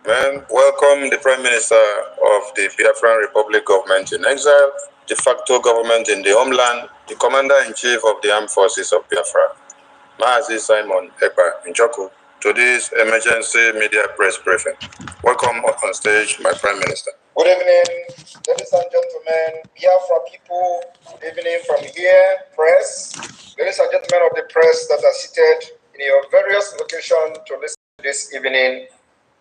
Welcome the Prime Minister of the Biafran Republic government in exile, de facto government in the homeland, the Commander-in-Chief of the Armed Forces of Biafra, Maazi Simon Ekpa Njoku, to this emergency media press briefing. Welcome up on stage, my Prime Minister. Good evening, ladies and gentlemen, Biafra people. Good evening from here, press. Ladies and gentlemen of the press that are seated in your various locations to listen to this evening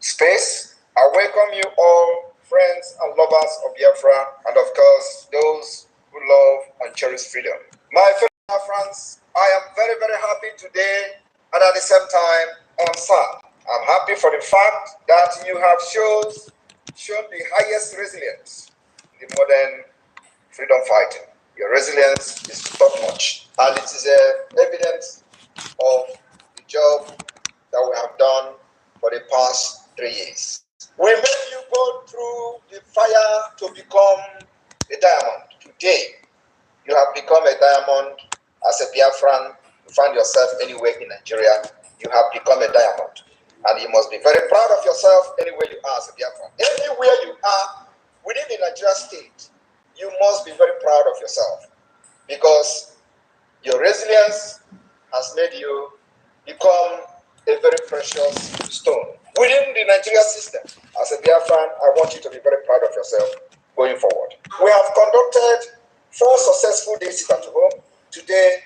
space. I welcome you all, friends and lovers of Biafra, and of course, those who love and cherish freedom. My fellow Biafrans, I am very, very happy today, and at the same time, I'm sad. I'm happy for the fact that you have shown the highest resilience in the modern freedom fighting. Your resilience is top-notch, and it is evidence of the job that we have done for the past 3 years. We made you go through the fire to become a diamond. Today, you have become a diamond. As a Biafran, you find yourself anywhere in Nigeria, you have become a diamond. And you must be very proud of yourself anywhere you are as a Biafran. Anywhere you are within the Nigeria state, you must be very proud of yourself, because your resilience has made you become a very precious stone within the Nigeria system. As a Biafran, I want you to be very proud of yourself going forward. We have conducted 4 successful days at home. Today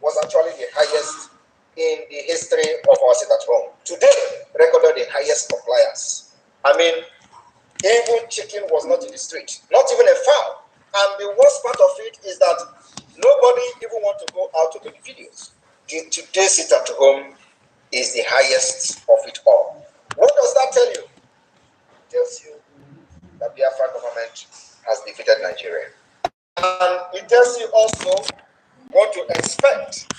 was actually the highest in the history of our sit at home. Today recorded the highest compliance. I mean, even chicken was not in the street, not even a fowl. And the worst part of it is that nobody even want to go out to make videos. The today sit at home is the highest of it all. What does that tell you? It tells you that the Biafra government has defeated Nigeria. And it tells you also what to expect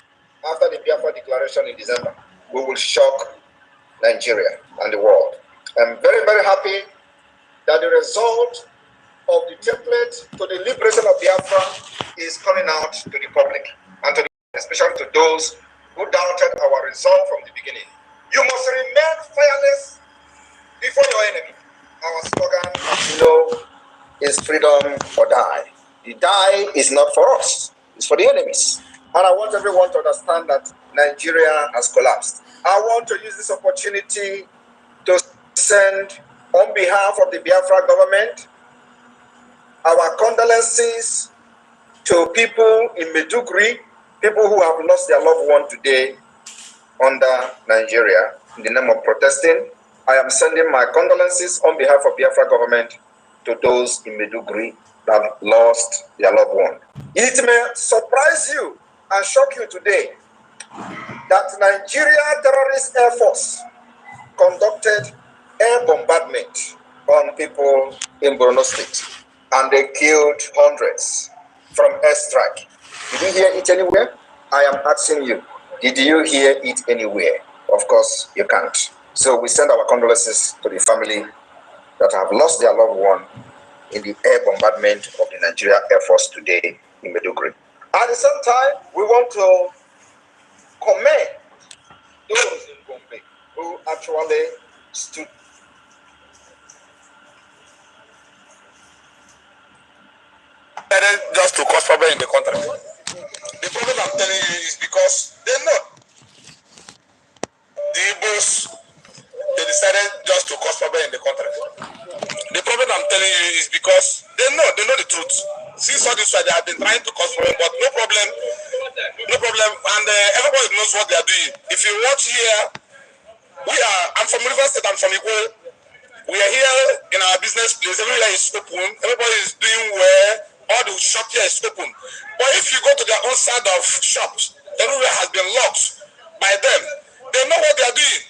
after the Biafra declaration in December. We will shock Nigeria and the world. I'm very, very happy that the result of the template to the liberation of Biafra is coming out to the public, and to especially to those who doubted our resolve from the beginning. You must remain fearless before your enemy. Our slogan, as you know, is freedom or die. The die is not for us, it's for the enemies. And I want everyone to understand that Nigeria has collapsed. I want to use this opportunity to send, on behalf of the Biafra government, our condolences to people in Maiduguri, people who have lost their loved one today under Nigeria. In the name of protesting, I am sending my condolences on behalf of Biafra government to those in Maiduguri that lost their loved one. It may surprise you and shock you today that Nigeria Terrorist Air Force conducted air bombardment on people in Borno State, and they killed hundreds from airstrike. Did you hear it anywhere? I am asking you, did you hear it anywhere? Of course, you can't. So we send our condolences to the family that have lost their loved one in the air bombardment of the Nigeria Air Force today in Maiduguri. At the same time, we want to commend those in Gombe who actually stood Just to cause problem in the country. The problem I'm telling you is because they know the Igbos, they decided just to cause problem in the country. The problem I'm telling you is because they know the truth. Since all this they have been trying to cause problem, but no problem, and everybody knows what they are doing. If you watch here, I'm from River State, I'm from Igbo. We are here in our business place, everywhere is open, everybody is doing well, all the shop here is open. But if you go to their own side of shops, everywhere has been locked by them. They know what they are doing.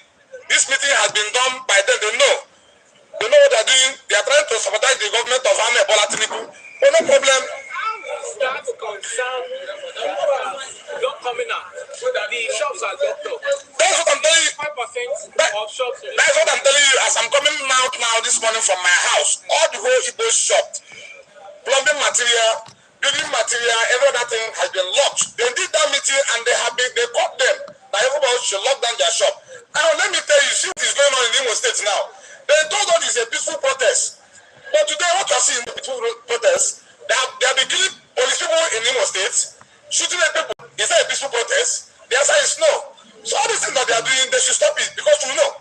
This meeting has been done by them, they know what they are doing. They are trying to sabotage the government of Ahmed Bola Tinubu. But no problem. Start concern not coming out. The shops are locked up. That's what I'm telling you. 5% of shops. That's what I'm telling you as I'm coming out now this morning from my house. All the whole Igbo shop, plumbing material, building material, every other thing has been locked. They did that meeting and they caught them that everybody should lock down their shop. Now let me tell you, see what is going on in Imo State now. They told us it's a peaceful protest. But today, what you're seeing in peaceful protest, they have been killing police people in Imo State, shooting at people. Is that a peaceful protest? The answer is no. So all these things that they are doing, they should stop it because we know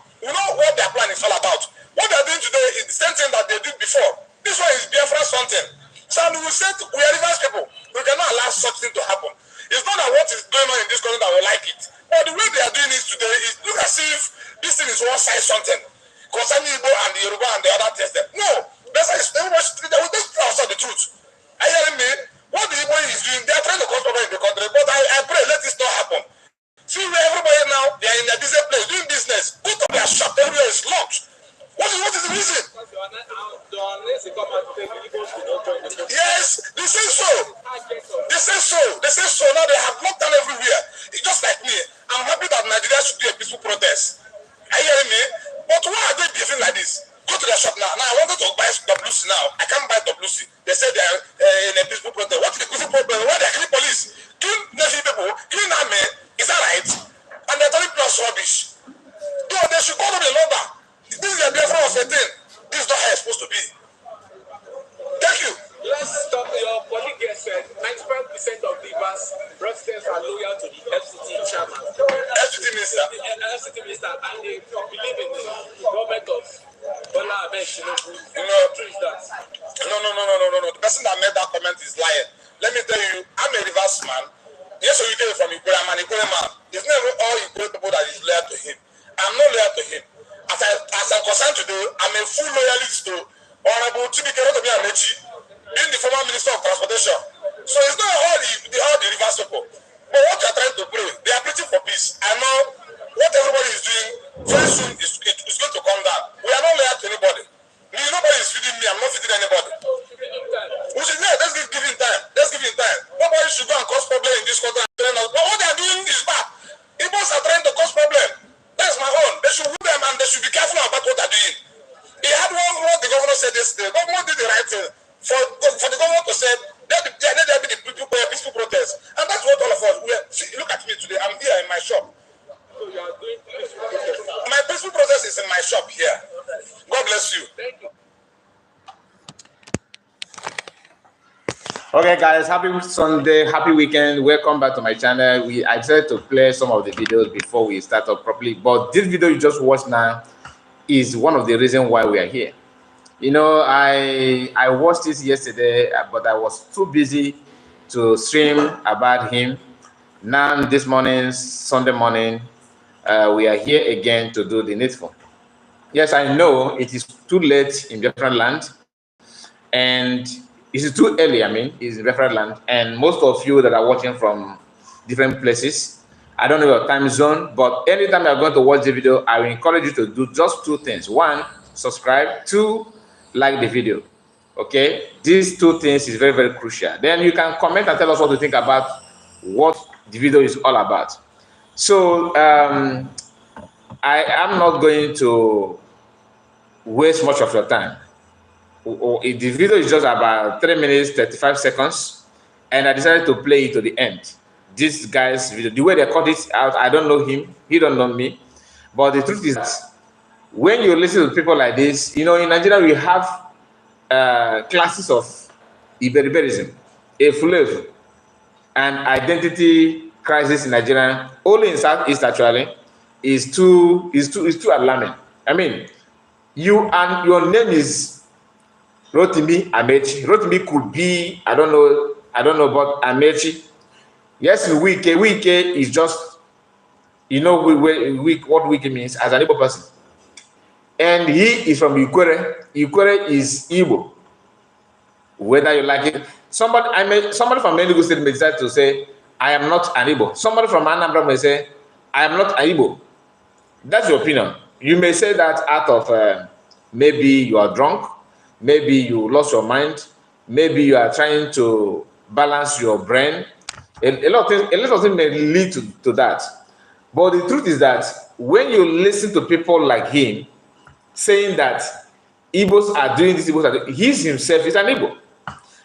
what their plan is all about. What they are doing today is the same thing that they did before. This one is Biafra something. So we will say we are reverse people. We cannot allow such thing to happen. It's not that what is going on in this country that we like it. But the way they are doing it today is look as if this thing is one side something. Concerning Igbo and the Yoruba and the other things. No. That's why they will just tell us the truth. Are you hearing me? What the Igbo is doing, they are trying to cause problem in the country. But I pray let this not happen. See where everybody now, they are in a busy place doing business. Go to their shop, everywhere is locked. What is the reason? Yes, they say so. They say so. They say so. Now they have lockdown everywhere. It's just like me. I'm happy that Nigeria should do a peaceful protest. Are you hearing me? But why are they behaving like this? Go to their shop now. Now I wanted to buy WC now. I can't buy WC. They say they are in a peaceful protest. What is the peaceful protest? Why they killing police? Killing Navy people? Killing army? Is that right? And they're telling plus rubbish. No, they should call them a number. This is a different of a thing. This is not how it's supposed to be. Thank you. Let's stop. Your colleague here said 95% of Rivers residents are loyal to the FCT chairman. FCT minister. FCT minister, and they believe in the government of Bola Ahmed Tinubu. You know, true is that? No. The person that made that comment is lying. Let me tell you, I'm a reverse man. Yes, you came from Ikwere. I'm an Ikwere man. It's never all Ikwere people that is loyal to him. I'm not loyal to him. As I'm concerned today, I'm a full loyalist to Honorable Chibike Amechi, being the former Minister of Transportation. So it's not all the reverse people. But what you're trying to pray, they are preaching for peace. I know what everybody is doing, very soon it's going to come down. We are not loyal to anybody. Nobody is feeding me, I'm not feeding anybody. We should, let's give him time. Let's give him time. Nobody should go and cause problem in this country. But what they are doing is bad. Igbos are trying to cause problem. That's my own. They should woo them and they should be careful about what they're doing. He had what the governor said yesterday. The governor did the right thing. For the governor to say, there be the peaceful protest. And that's what all of us, look at me today. I'm here in my shop. So you are doing peaceful protest. My peaceful protest is in my shop here. God bless you. Thank you. Okay guys, happy Sunday, happy weekend. Welcome back to my channel. I decided to play some of the videos before we start up properly, but this video you just watched now is one of the reasons why we are here. You know, I watched this yesterday, but I was too busy to stream about him. Now this morning, Sunday morning, we are here again to do the needful. Yes, I know it is too late in different land, and it is too early, it's in referendum land, and most of you that are watching from different places, I don't know your time zone, but anytime you are going to watch the video, I will encourage you to do just two things. One, subscribe. Two, like the video. Okay? These two things is very, very crucial. Then you can comment and tell us what you think about what the video is all about. So, I am not going to waste much of your time. The video is just about 3 minutes 35 seconds, and I decided to play it to the end. This guy's video, the way they cut it out, I don't know him, he don't know me, but the truth is that when you listen to people like this, you know, in Nigeria we have classes of Iberiberism, Efulefu, and identity crisis in Nigeria. Only in Southeast actually is too alarming. I mean, you and your name is Rotimi Amechi. Rotimi could be, I don't know about Amechi. Yes, Wike is just, you know, what Wike means as an Igbo person. And he is from Ikwere. Ikwere is Igbo. Whether you like it. Somebody from Enugu State may decide to say, I am not an Igbo. Somebody from Anambra may say, I am not an Igbo. That's your opinion. You may say that out of maybe you are drunk, maybe you lost your mind, maybe you are trying to balance your brain. A lot of things may lead to that. But the truth is that when you listen to people like him saying that Igbos are doing this, he himself is an Igbo.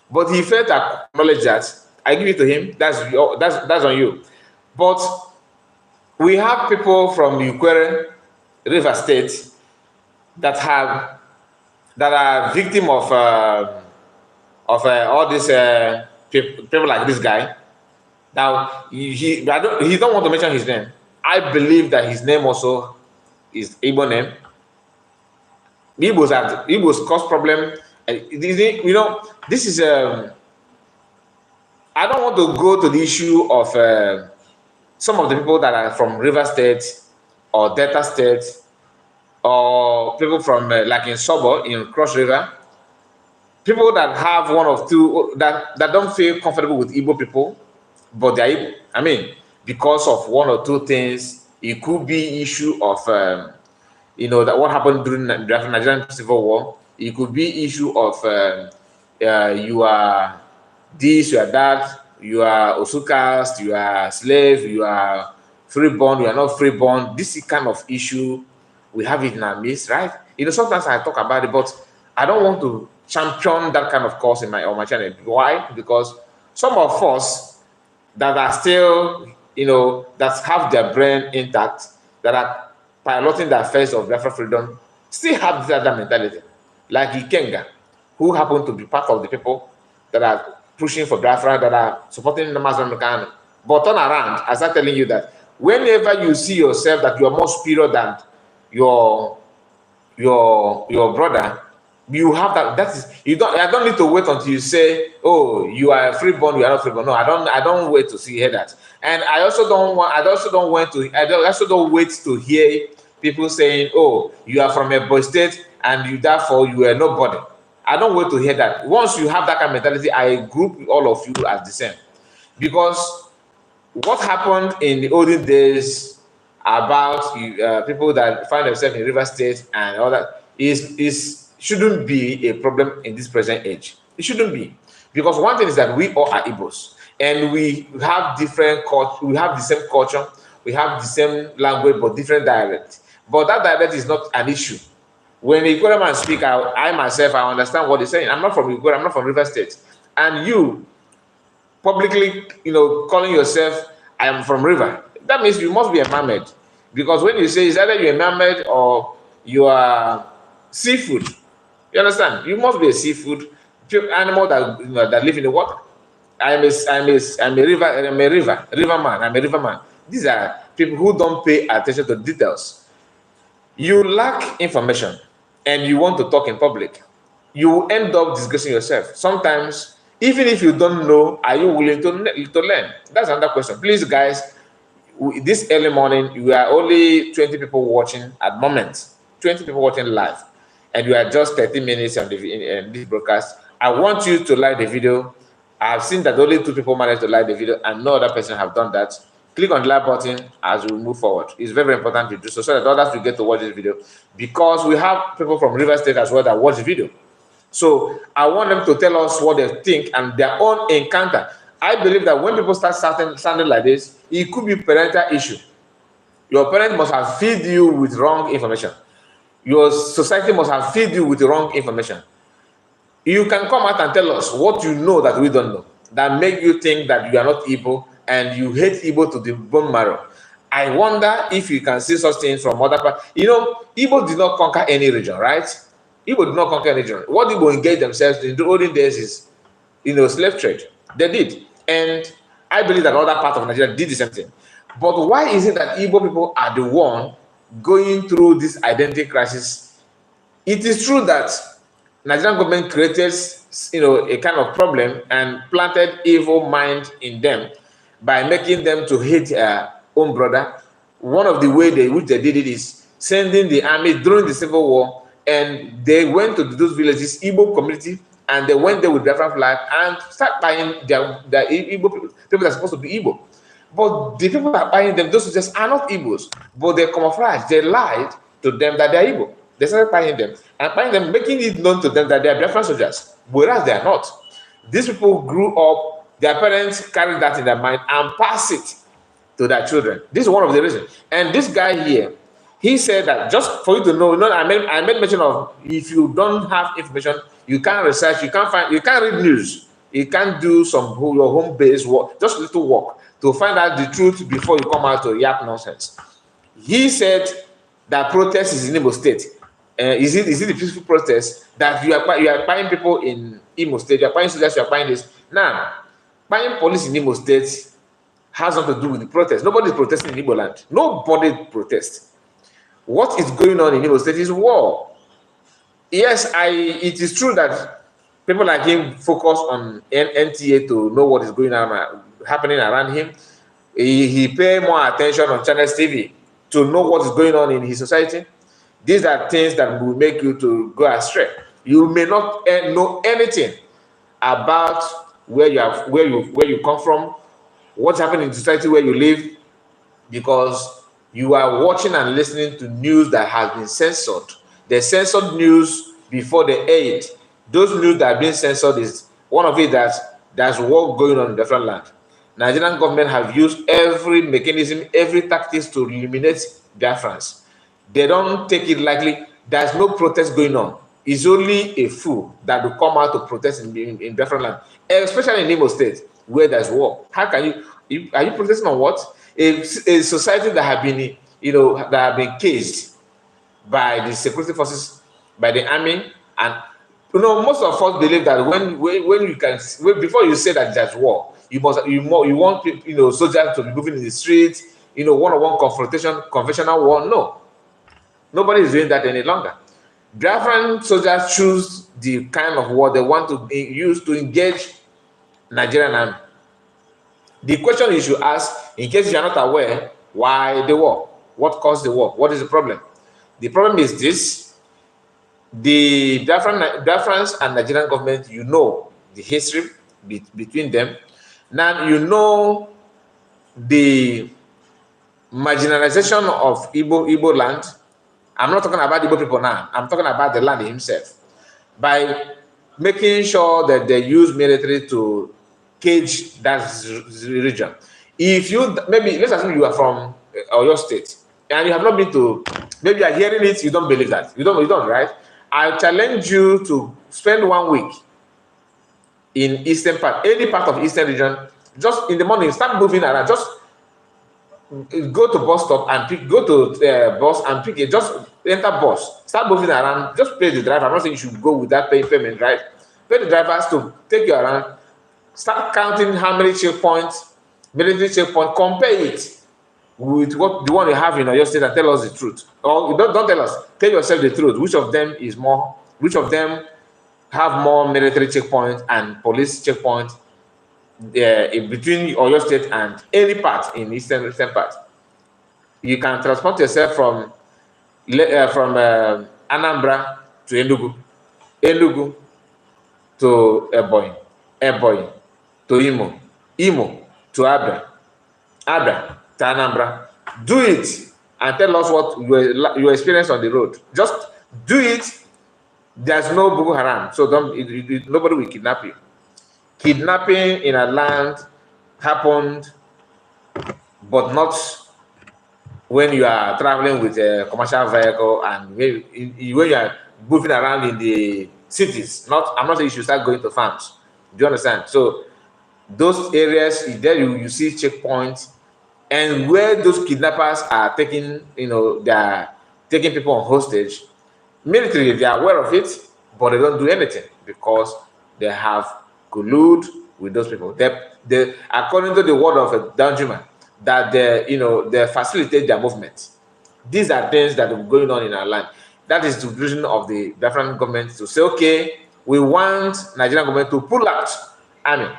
But he failed to acknowledge that. I give it to him. That's on you. But we have people from Ikwere, River State, that are victim of all these people like this guy. Now he don't want to mention his name. I believe that his name also is Igbo name. Igbos cause problem. You know, this is I don't want to go to the issue of some of the people that are from River State or Delta State or people from like in Sobo in Cross River, people that have one of two that don't feel comfortable with Igbo people, but they're Igbo. I mean, because of one or two things, it could be issue of you know, that what happened during the Nigerian Civil War. It could be issue of you are this, you are that, you are Osukas, you are slave, you are freeborn, you are not freeborn. This is kind of issue we have it in our midst, right? You know, sometimes I talk about it, but I don't want to champion that kind of cause on my channel. Why? Because some of us that are still, you know, that have their brain intact, that are piloting the affairs of Biafra freedom, still have this other mentality. Like Ikenga, who happen to be part of the people that are pushing for Biafra, that are supporting the Muslim Khan. But turn around, I start telling you that whenever you see yourself that you are more superior than your brother, you have that is you don't I don't need to wait until you say, oh, you are freeborn, you are not freeborn. No, I don't wait to hear that. And I also don't wait to hear people saying, oh, you are from a boy state and you therefore you are nobody. I don't wait to hear that. Once you have that kind of mentality, I group all of you as the same. Because what happened in the olden days about people that find themselves in River State and all that shouldn't be a problem in this present age. It shouldn't be. Because one thing is that we all are Igbos and we have different culture, we have the same culture, we have the same language but different dialect. But that dialect is not an issue. When the Igbo man speak, I myself, I understand what he's saying. I'm not from Igbo, I'm not from River State. And you publicly, you know, calling yourself, I am from River, that means you must be a mermaid. Because when you say it's either you're a mermaid or you are seafood, you understand? You must be a seafood animal that, you know, that live in the water. I'm a river man. These are people who don't pay attention to details. You lack information and you want to talk in public, you end up disgracing yourself. Sometimes, even if you don't know, are you willing to learn? That's another question. Please, guys, this early morning, you are only 20 people watching at the moment, 20 people watching live, and you are just 30 minutes on this broadcast. I want you to like the video. I've seen that only 2 people managed to like the video and no other person have done that. Click on the like button as we move forward. It's very, very important to do so that others will get to watch this video, because we have people from River State as well that watch the video. So I want them to tell us what they think and their own encounter. I believe that when people start sounding like this, it could be parental issue. Your parents must have fed you with wrong information. Your society must have fed you with the wrong information. You can come out and tell us what you know that we don't know, that make you think that you are not Igbo and you hate Igbo to the bone marrow. I wonder if you can see such things from other parts. You know, Igbo did not conquer any region, right? Igbo did not conquer any region. What Igbo engaged themselves in the olden days is, you know, slave trade. They did. And I believe that other parts of Nigeria did the same thing. But why is it that Igbo people are the one going through this identity crisis? It is true that Nigerian government created, you know, a kind of problem and planted evil mind in them by making them to hate their own brother. One of the ways which they did it is sending the army during the Civil War, and they went to those villages, Igbo community, and they went there with different flag and start buying their Igbo people that are supposed to be Igbo. But the people that are buying them, those just are not Igbos, but they camouflage, they lied to them that they are Igbo. They started buying them, making it known to them that they are Biafran soldiers, whereas they are not. These people grew up, their parents carried that in their mind and pass it to their children. This is one of the reasons. And this guy here, he said that just for you to know, I made mention of, if you don't have information, you can't research, you can't read news, you can't do your home-based work, just little work to find out the truth before you come out to yap nonsense. He said that protest is in Igbo State. Is it the peaceful protest that you are buying people in Imo State, you are buying soldiers, you are buying this? Now, buying police in Imo State has nothing to do with the protest. Nobody is protesting in Igbo land. Nobody protests. What is going on in Imo State is war. Yes, it is true that people like him focus on NTA to know what is going on happening around him. He pay more attention on Channels TV to know what is going on in his society. These are things that will make you to go astray. You may not know anything about where you come from, what's happening in society where you live, because you are watching and listening to news that has been censored. They censored news before they air it. Those news that have been censored is one of it that's war going on in different land. Nigerian government have used every mechanism, every tactics to eliminate Biafrans. They don't take it lightly. There's no protest going on. It's only a fool that will come out to protest in different land, especially in Imo State where there's war. How can are you protesting on what? A society that have been, that have been caged by the security forces, by the army, and most of us believe that when you can, before you say that there's war, you want people, soldiers to be moving in the streets, one-on-one confrontation, conventional war. No, nobody is doing that any longer. Biafran soldiers choose the kind of war they want to use to engage Nigerian army. The question you should ask, in case you are not aware, why the war? What caused the war? What is the problem? The problem is this: the Biafrans and Nigerian government, the history between them. Now the marginalization of Igbo land. I'm not talking about Igbo people now. I'm talking about the land himself. By making sure that they use military to cage that region. If you, maybe, let's assume you are from Oyo State, and you have not been to, maybe you are hearing it, you don't believe that. You don't, right? I challenge you to spend 1 week in eastern part, any part of eastern region, just in the morning, start moving around, just go to bus stop and go to bus and pick it, just enter bus, start moving around, just pay the driver. I'm not saying you should go without paying payment, right? Pay the drivers to take you around, start counting how many checkpoints, military checkpoint, compare it with what the one you have in your state and tell us the truth. Or don't tell us, tell yourself the truth. Which of them is more, which of them have more military checkpoints and police checkpoints in between Oyo State and any part in eastern part. You can transport yourself from Anambra to Enugu to Ebonyi to Imo to Abia to Anambra. Do it and tell us what your experience on the road. Just do it. There's no Boko Haram, so nobody will kidnap you. Kidnapping in a land happened, but not when you are traveling with a commercial vehicle and when you are moving around in the cities. I'm not saying you should start going to farms. Do you understand? So those areas, there you see checkpoints, and where those kidnappers are taking, they are taking people on hostage. Military, they are aware of it, but they don't do anything because they have collude with those people. They according to the word of a Danjuma, that they facilitate their movement. These are things that are going on in our land. That is the vision of the different government to say, okay, we want Nigerian government to pull out army.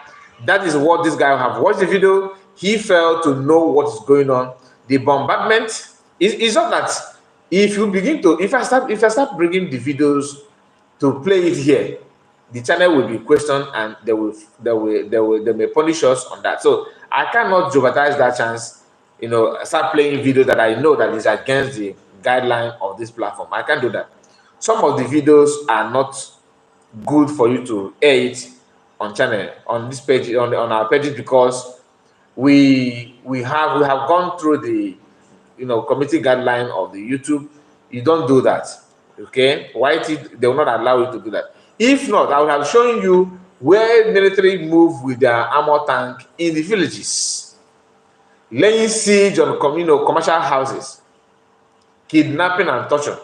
That is what this guy have watched the video. He failed to know what is going on. The bombardment is not that. If I start bringing the videos to play it here, the channel will be questioned and they may punish us on that. So I cannot jeopardize that chance, start playing videos that I know that is against the guideline of this platform. I can't do that. Some of the videos are not good for you to air it on channel, on this page, on our pages, because we have gone through the committee guideline of the YouTube. You don't do that. Okay, they will not allow you to do that. If not, I would have shown you where military move with their armor tank in the villages, laying siege on commercial houses, kidnapping and torture.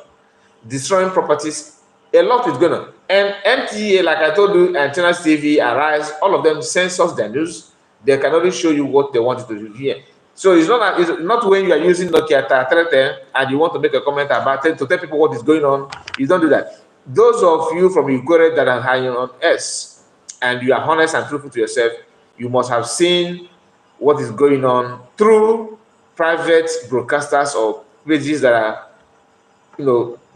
destroying properties. A lot is going on. And MTA, like I told you, and Channels TV, Arise, all of them censors their news. They can only show you what they want you to hear. So it's not when you are using Nokia 3310 and you want to make a comment about it to tell people what is going on. You don't do that. Those of you from Igore that are hanging on S and you are honest and truthful to yourself, you must have seen what is going on through private broadcasters or pages that are,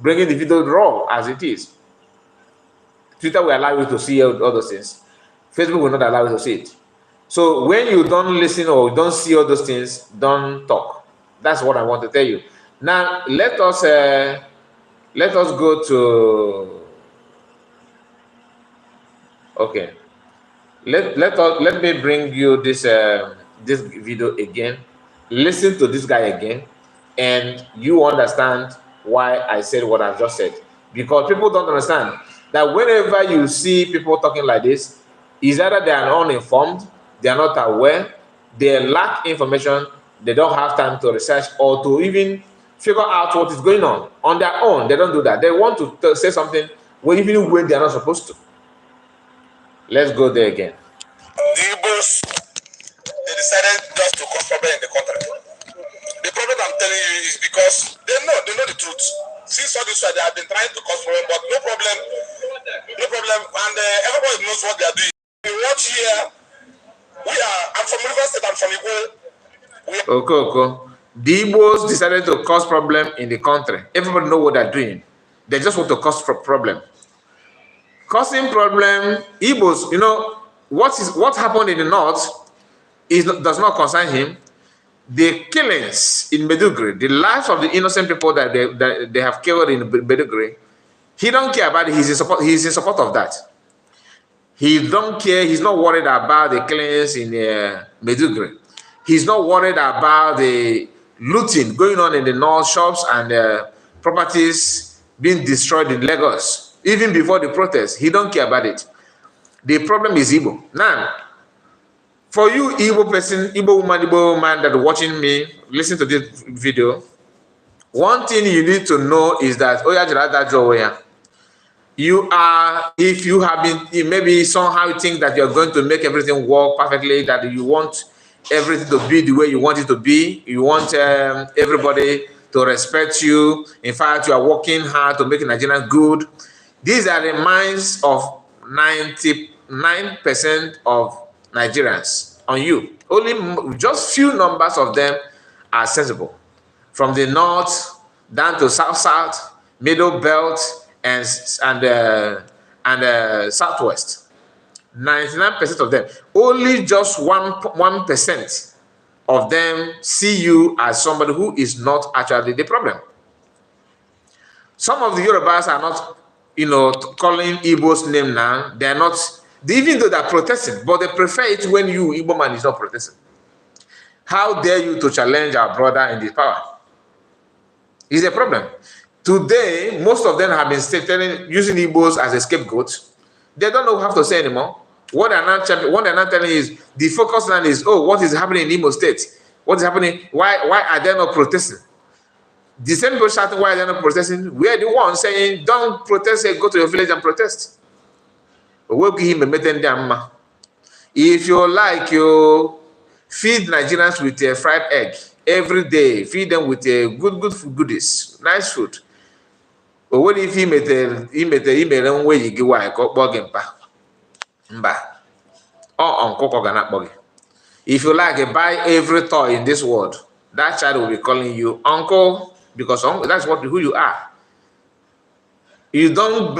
bringing the video raw as it is. Twitter will allow you to see all those things. Facebook will not allow you to see it. So when you don't listen or don't see all those things, don't talk. That's what I want to tell you. Now let us go to. Okay. Let me bring you this this video again. Listen to this guy again, and you understand why I said what I've just said. Because people don't understand that whenever you see people talking like this, is either they are uninformed, they are not aware, they lack information, they don't have time to research or to even figure out what is going on their own. They don't do that. They want to say something even when they are not supposed to. Let's go there again. The Igbos, they decided just to cause problem in the country. The problem I'm telling you is because they know the truth. Since all this while they have been trying to cause problem, but no problem, and everybody knows what they are doing. We watch here. I'm from River State. I'm from Igbo. Okay. The Igbos decided to cause problem in the country. Everybody know what they're doing. They just want to cause problem. Causing problem, Igbos, what happened in the north does not concern him. The killings in Maiduguri, the lives of the innocent people that they have killed in Maiduguri, he don't care about it. He's in support of that. He don't care. He's not worried about the killings in Maiduguri. He's not worried about the looting going on in the north, shops and properties being destroyed in Lagos. Even before the protest, he don't care about it. The problem is Igbo. Now, for you Igbo person, Igbo man that watching me, listen to this video, one thing you need to know is that you are, if you have been, maybe somehow you think that you're going to make everything work perfectly, that you want everything to be the way you want it to be, you want everybody to respect you. In fact, you are working hard to make Nigeria good. These are the minds of 99% of Nigerians on you. Only just few numbers of them are sensible. From the north down to south, middle belt, and southwest. 99% of them. Only just 1% of them see you as somebody who is not actually the problem. Some of the Yorubas are not, calling Igbo's name now. They are not, even though they are protesting, but they prefer it when you, Igbo man, is not protesting. How dare you to challenge our brother in this power? It's a problem. Today, most of them have been using Igbos as a scapegoat. They don't know how to say anymore. What they're not telling is the focus line is, what is happening in Imo State? What is happening? Why are they not protesting? The same people shouting why they're not protesting. We are the ones saying, don't protest, go to your village and protest. If you like, you feed Nigerians with a fried egg every day. Feed them with a good food, goodies, nice food. But what if he made a way you give why if you like, buy every toy in this world, that child will be calling you uncle, because that's who you are. You don't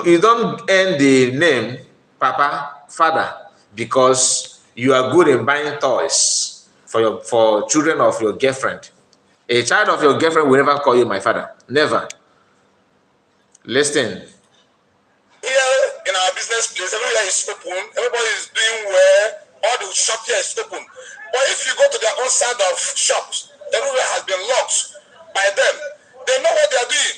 earn the name Papa, Father, because you are good in buying toys for children of your girlfriend. A child of your girlfriend will never call you my father. Never. Listen. Here in our business place, everywhere is open. Everybody is doing well. All the shop here is open. But if you go to their own side of shops, everywhere has been locked by them. They know what they are doing.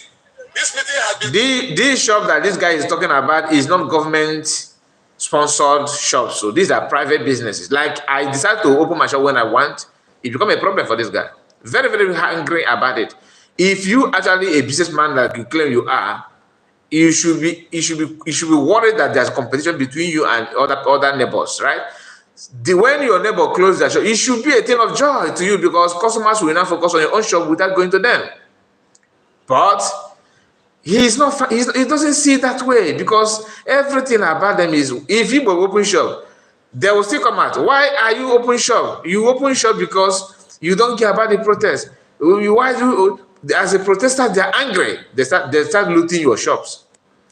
This meeting has been... This shop that this guy is talking about is not government-sponsored shops. So these are private businesses. Like, I decide to open my shop when I want. It becomes a problem for this guy. Very, very angry about it. If you actually a businessman that you claim you are, you should be worried that there's competition between you and other neighbors, right? When your neighbor closes their shop, it should be a thing of joy to you because customers will now focus on your own shop without going to them. But he doesn't see it that way because everything about them is, if you open shop, they will still come out. Why are you open shop? You open shop because you don't care about the protest. As a protester, they're angry. They start looting your shops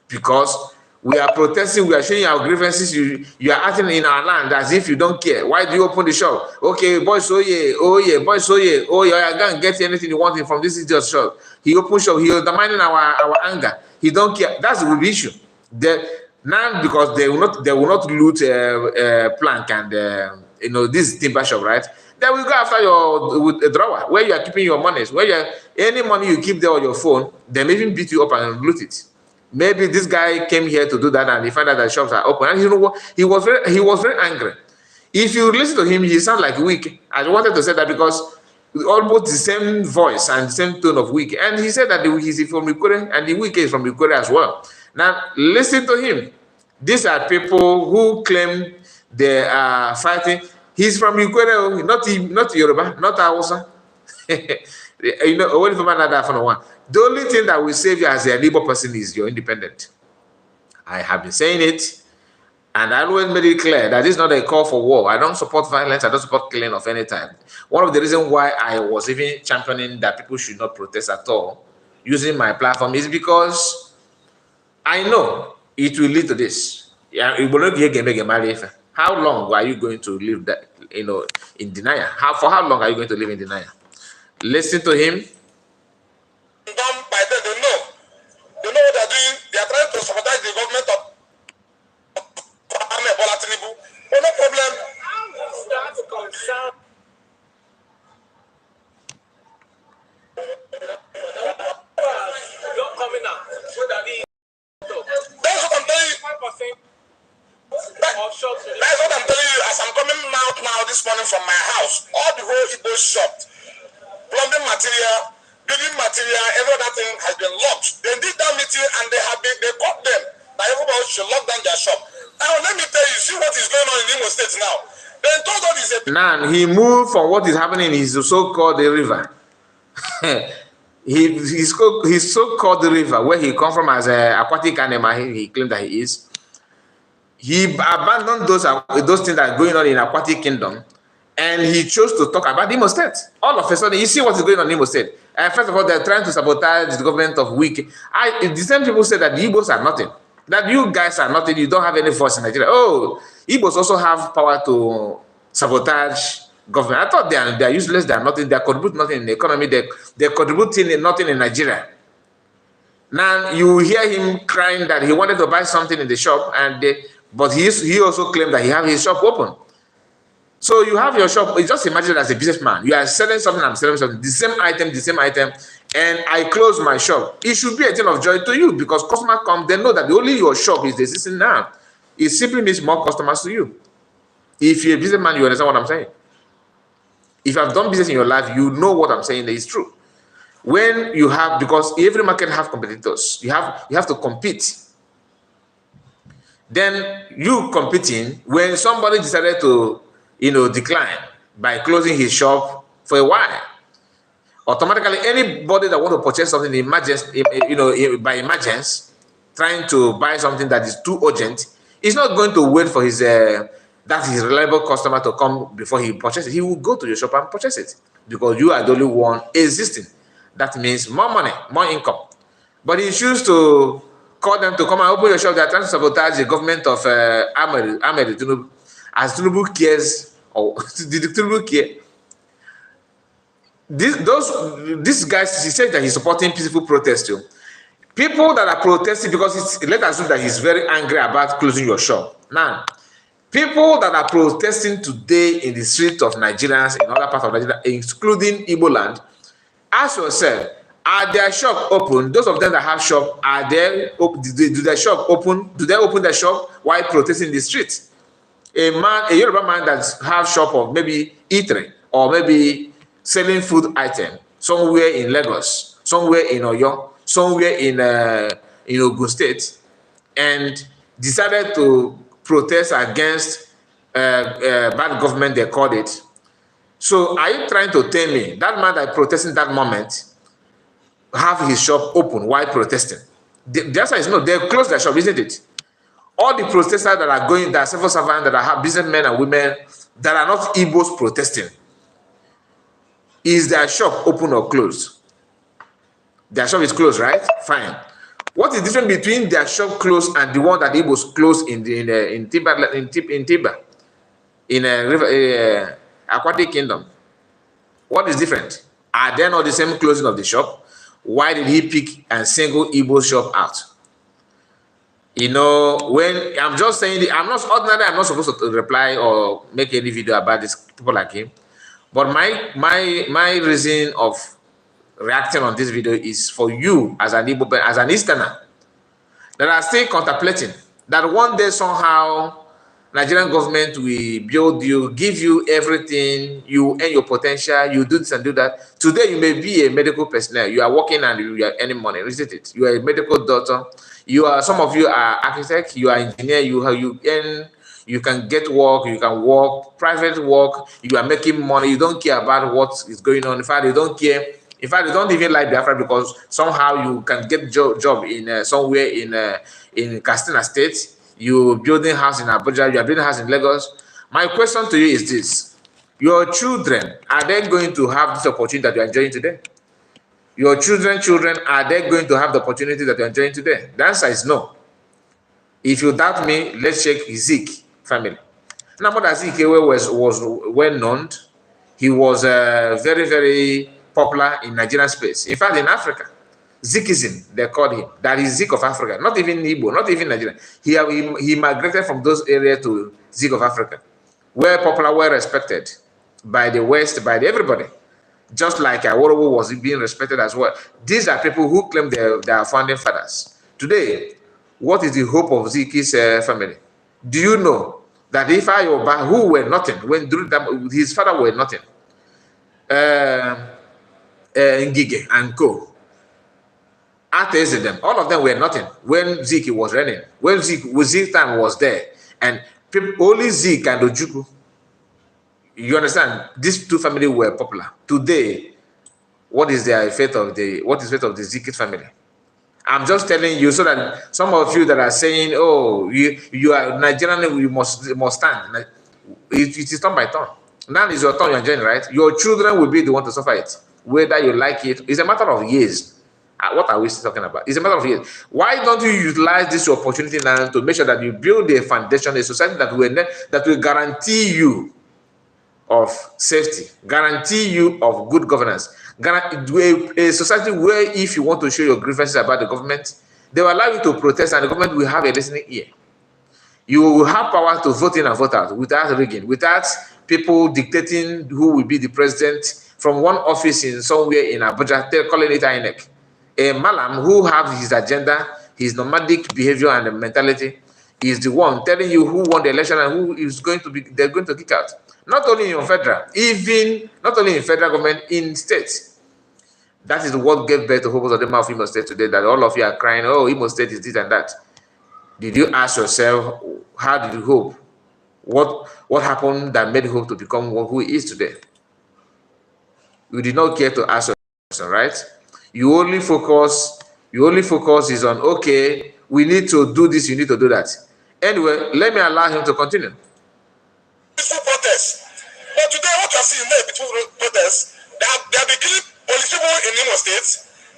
because we are protesting, we are showing our grievances. You are acting in our land as if you don't care. Why do you open the shop? Okay, boys, oh yeah, boys, oh yeah, go and get anything you want from this idiot shop. He opened shop, he undermining our anger. He don't care. That's the issue. Now, because they will not loot plank and this timber shop, right? They will go after with a drawer where you are keeping your monies. Any money you keep there on your phone, they may even beat you up and loot it. Maybe this guy came here to do that and he found out that shops are open. And you know what? He was very angry. If you listen to him, he sounds like weak. I wanted to say that because almost the same voice and the same tone of weak. And he said that he's from Ikore and the weak is from Ikore as well. Now, listen to him. These are people who claim they are fighting. He's from Ikore, not Yoruba, not Hausa. Only from another one. The only thing that will save you as a Igbo person is your independent. I have been saying it, and I always made it clear that it's not a call for war. I don't support violence. I don't support killing of any type. One of the reasons why I was even championing that people should not protest at all using my platform is because I know it will lead to this. How long are you going to live that, in denial? For how long are you going to live in denial? Listen to him. Done by them, they know what they're doing. They are trying to sabotage the government of Bola Tinubu. But no problem. Start to concern. Not coming out. That's what I'm telling you. 5% of shops. That's what I'm telling you. As I'm coming out now this morning from my house, all the whole Igbo shop, plumbing material, building material, every other thing has been locked. They did that meeting and they caught them that everybody should lock down their shop. Now let me tell you, see what is going on in Imo State now. They told us it's a now he moved from what is happening in his so-called river. He's so-called river, where he come from as an aquatic animal, he claimed that he is. He abandoned those things that are going on in aquatic kingdom, and he chose to talk about Imo State. All of a sudden, you see what is going on in Imo State. First of all, they're trying to sabotage the government of Wike. The same people say that the Igbos are nothing. That you guys are nothing. You don't have any force in Nigeria. Oh, Igbos also have power to sabotage government. I thought they are useless. They are nothing. They contribute nothing in the economy. They contribute nothing in Nigeria. Now you hear him crying that he wanted to buy something in the shop, but he also claimed that he have his shop open. So you have your shop. Just imagine as a businessman, you are selling something, I'm selling something, the same item, and I close my shop. It should be a thing of joy to you because customers come, they know that only your shop is existing now. It simply means more customers to you. If you're a businessman, you understand what I'm saying. If you have done business in your life, you know what I'm saying is true. When you have, because every market have competitors, you have to compete. Then you competing, when somebody decided to decline by closing his shop for a while, automatically anybody that want to purchase something in emergency, by emergence, trying to buy something that is too urgent, is not going to wait for his reliable customer to come before he purchases. He will go to your shop and purchase it because you are the only one existing. That means more money, more income. But he chooses to call them to come and open your shop. They are trying to sabotage the government of Ahmed Tinubu. As Tinubu cares, or did Tinubu care? These guys, he said that he's supporting peaceful protest too. People that are protesting because let us assume that he's very angry about closing your shop. Now, people that are protesting today in the streets of Nigerians, in other parts of Nigeria, including Igbo land, ask yourself, are their shop open? Those of them that have shop, are they do their shop open? Do they open their shop while protesting in the streets? A Yoruba man that have shop of maybe eatery or maybe selling food item somewhere in Lagos, somewhere in Oyo, somewhere in in Ogun State and decided to protest against bad government, they called it. So are you trying to tell me that man that protesting that moment have his shop open while protesting? The answer is no. They closed their shop, isn't it? All the protesters that are going, that are civil servants, that are businessmen and women that are not Igbos protesting, is their shop open or closed? Their shop is closed, right? Fine. What is the difference between their shop closed and the one that Igbos closed in Tiba, in a river, aquatic kingdom? What is different? Are they not the same closing of the shop? Why did he pick and single Igbo shop out? You know, when I'm just saying, I'm not supposed to reply or make any video about these people like him. But my reason of reacting on this video is for you as an Igbo, as an Easterner, that are still contemplating that one day somehow Nigerian government will build you, give you everything, you earn your potential, you do this and do that. Today you may be a medical personnel, you are working and you are earning money, isn't it? You are a medical doctor, some of you are architect, you are engineer, you earn, you can get work, you can work, private work, you are making money, you don't care about what is going on. In fact, you don't care. In fact, you don't even like Biafra because somehow you can get job in somewhere in Katsina State. You building house in Abuja, you are building house in Lagos. My question to you is this: your children, are they going to have this opportunity that you are enjoying today? Your children, are they going to have the opportunity that you are enjoying today? The answer is no. If you doubt me, let's check Zeke family. Now, Mother Zeke was well known. He was very, very popular in Nigerian space. In fact, in Africa, Zekism, they called him. That is Zeke of Africa, not even Igbo, not even Nigeria. He migrated from those areas to Zeke of Africa. Well popular, well respected by the West, by everybody. Just like Awolowo was being respected as well. These are people who claim they are founding fathers. Today, what is the hope of Zeke's family? Do you know that if Ayoba, who were nothing, when his father were nothing, Ngige and Co, them, all of them were nothing when Zeke was running. When Zeke time was there, and only Zeke and Ojukwu, you understand, these two families were popular. Today, what is the fate of the Zeke family? I'm just telling you so that some of you that are saying, "Oh, you are Nigerian, you must stand." It is turn by turn. Now is your turn. You're enjoying, right? Your children will be the one to suffer it, whether you like it. It's a matter of years. What are we talking about? It's a matter of years. Why don't you utilize this opportunity now to make sure that you build a foundation, a society that will guarantee you of safety, guarantee you of good governance, a society where if you want to show your grievances about the government, they will allow you to protest and the government will have a listening ear. You will have power to vote in and vote out without rigging, without people dictating who will be the president from one office in somewhere in Abuja, calling it INEC. A Malam who have his agenda, his nomadic behavior and mentality is the one telling you who won the election and who is going to be, they're going to kick out. Not only in federal, not only in federal government, in states. That is what gave birth to Hobos of the Mouth Imo State today, that all of you are crying, oh, Imo State is this and that. Did you ask yourself, how did you hope? What happened that made Hope to become who he is today? You did not care to ask yourself, right? You only focus is on, okay, we need to do this, you need to do that. Anyway, let me allow him to continue. Peaceful protest. But today, what you're seeing there, peaceful protests, they have been killing police people in Imo State,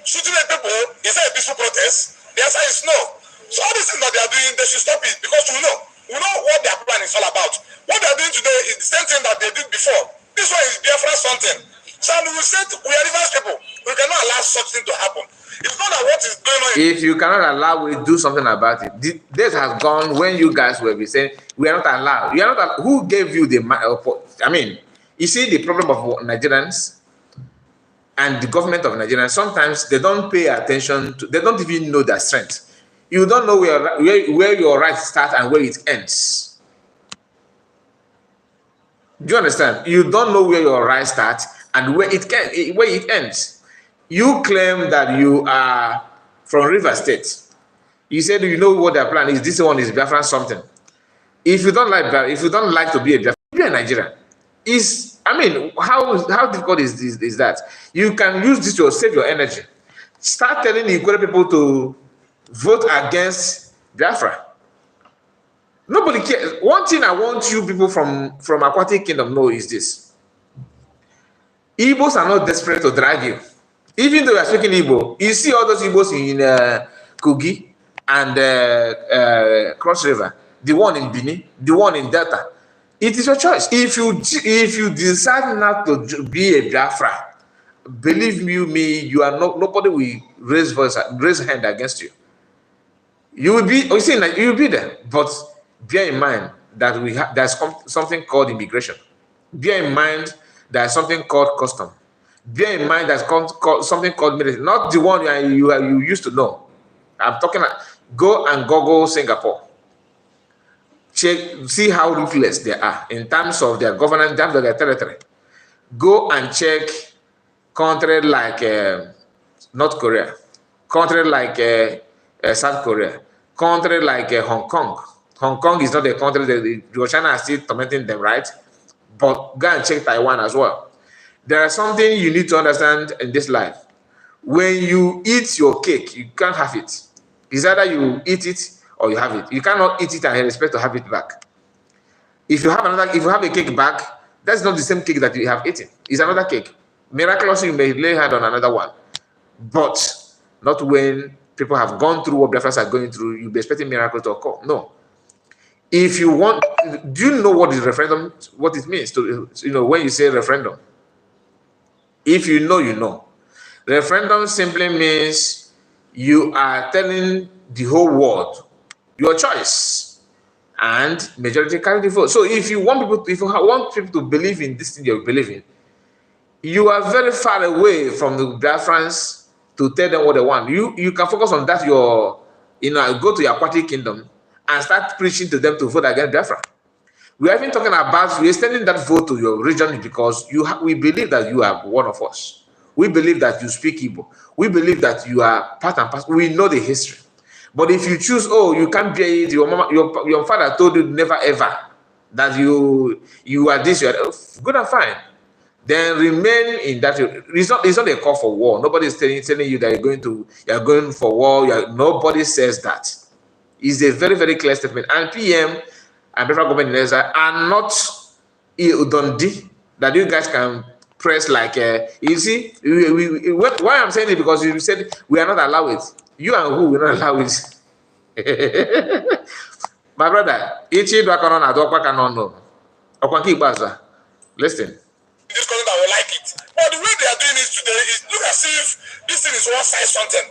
shooting at people. Is that a peaceful protest? The answer is no. So all these things that they are doing, they should stop it because we know what their plan is all about. What they are doing today is the same thing that they did before. This one is Biafra something. So we said we are reverse people. We cannot allow such thing to happen. It's not that what is going on. If you cannot allow, we do something about it. This has gone when you guys will be saying we are not allowed. You are not. Who gave you the? I mean, you see the problem of Nigerians and the government of Nigeria. Sometimes they don't pay attention to. They don't even know their strength. You don't know where your rights start and where it ends. Do you understand? You don't know where your rights start and where it ends. You claim that you are from River State. You said you know what their plan is. This one is Biafran something. If you don't like if you don't like to be a Biafran, be a Nigerian. I mean, how difficult is this? Is that you can use this to save your energy? Start telling the Igbo people to vote against Biafra. Nobody cares. One thing I want you people from Aquatic Kingdom know is this: Igbos are not desperate to drag you. Even though you are speaking Igbo, you see all those Igbos in Kogi and Cross River, the one in Bini, the one in Delta. It is your choice. If you decide not to be a Biafra, believe me, you are not. Nobody will raise hand against you. You will be. You see, you will be there, but bear in mind that there's something called immigration. Bear in mind there's something called custom. Bear in mind there's something called military. Not the one you used to know. I'm talking. Go and Google Singapore. Check, see how ruthless they are in terms of their governance, in terms of their territory. Go and check country like North Korea, country like South Korea, country like Hong Kong. Hong Kong is not a country that China is still tormenting them, right? But go and check Taiwan as well. There is something you need to understand in this life. When you eat your cake, you can't have it. It's either you eat it or you have it. You cannot eat it and expect to have it back. If you have a cake back, that's not the same cake that you have eaten. It's another cake. Miraculously, you may lay hand on another one, but not when people have gone through what Biafrans are going through. You'll be expecting miracles to occur. No. If you want, do you know what is referendum? What it means to when you say referendum? If you know, you know. Referendum simply means you are telling the whole world your choice, and majority carry the vote. So if you want people to believe in this thing you believe in, you are very far away from the Biafrans to tell them what they want. You can focus on that. Go to your Aquatic Kingdom and start preaching to them to vote against Biafra. We are even talking about extending that vote to your region because we believe that you are one of us. We believe that you speak Igbo. We believe that you are part and parcel. We know the history. But if you choose, you can't bear it, your father told you never ever that you are this, you are good and fine. Then remain in that. It's not a call for war. Nobody is telling you that you're going for war. Nobody says that. It's a very, very clear statement. And PM and federal government are not Dundee that you guys can press like you see. Why I'm saying it because you said we are not allowed it. You and who will not allow it? My brother, listen. This country that will like it. But the way they are doing it today is look as if this thing is one size something.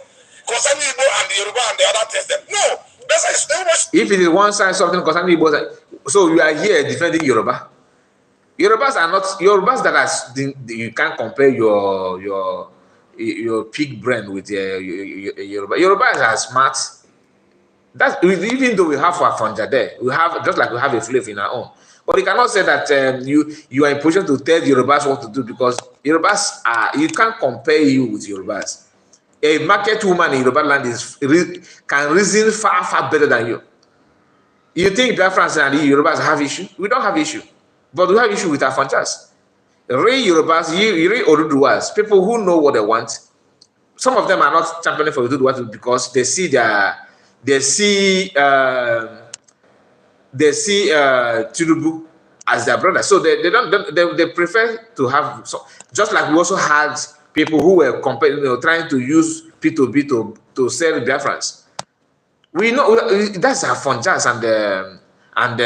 Concerning Igbo and the Yoruba and the other test them. No, that's very much. If it is one side something concerning Igbo, so you are here defending Yoruba. Yorubas are not Yorubas that are you can't compare your pig brain with Yoruba. Yorubas are smart. That's even though we have our Fonja there, we have just like we have a flavor in our own. But you cannot say that you are in position to tell Yorubas what to do because Yorubas you can't compare you with Yorubas. A market woman in Yoruba land can reason far better than you. You think Biafrans and the Yorubas have issue? We don't have issue, but we have issue with our Fonjas. Real Yorubas, real Oduduwas, people who know what they want. Some of them are not championing for Oduduwa because they see Tinubu as their brother, so they prefer to have. So just like we also had people who were trying to use P2B to sell Biafrans. We know that's our Fonjas and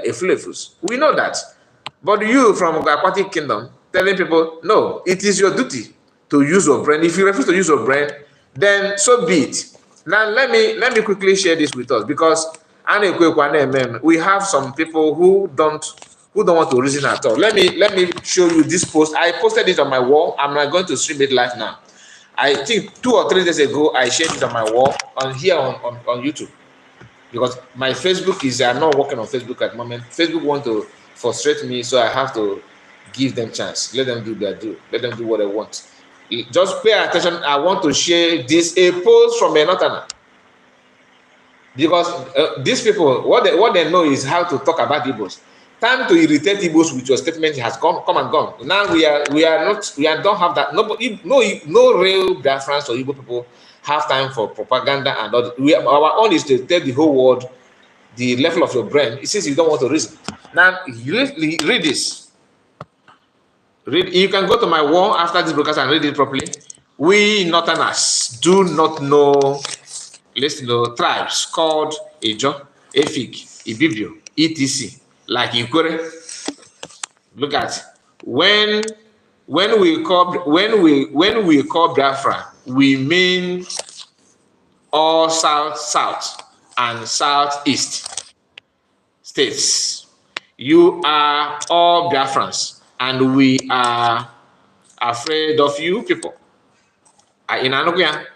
Eflefus. We know that. But you from the Aquatic Kingdom telling people, no, it is your duty to use your brain. If you refuse to use your brain, then so be it. Now let me quickly share this with us because we have some people who don't want to reason at all. Let me show you this post. I posted it on my wall. I'm not going to stream it live now. I think 2 or 3 days ago I shared it on my wall on YouTube because my Facebook I'm not working on Facebook at the moment. Facebook want to frustrate me, so I have to give them chance. Let them do their do. Let them do what they want. Just pay attention. I want to share a post from a northerner. Because these people, what they know is how to talk about Igbos. Time to irritate Igbos with your statement has come and gone. Now don't have that. No real Biafrans or Igbo people have time for propaganda and all. Our own is to tell the whole world the level of your brain. It says you don't want to reason. Now read this. You can go to my wall after this broadcast and read it properly. We Northerners do not know, listen to tribes called Ejo, Efik, Ibibio, etc. Like Ikwere. Look at when we call Biafra, we mean all south and southeast states. You are all Biafrans, and we are afraid of you people. In Anuguya,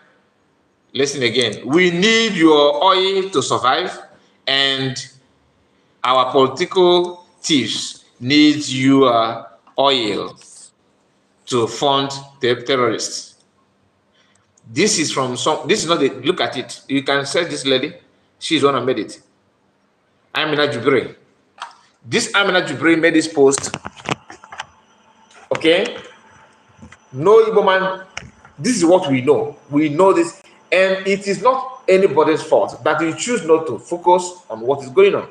listen again. We need your oil to survive, and our political thieves need your oil to fund the terrorists. This is from some. This is not the. Look at it. You can search this lady. She's one who made it. Amina Jubre. This Amina Jubre made this post. Okay. No Igbo man. This is what we know. We know this, and it is not anybody's fault that you choose not to focus on what is going on.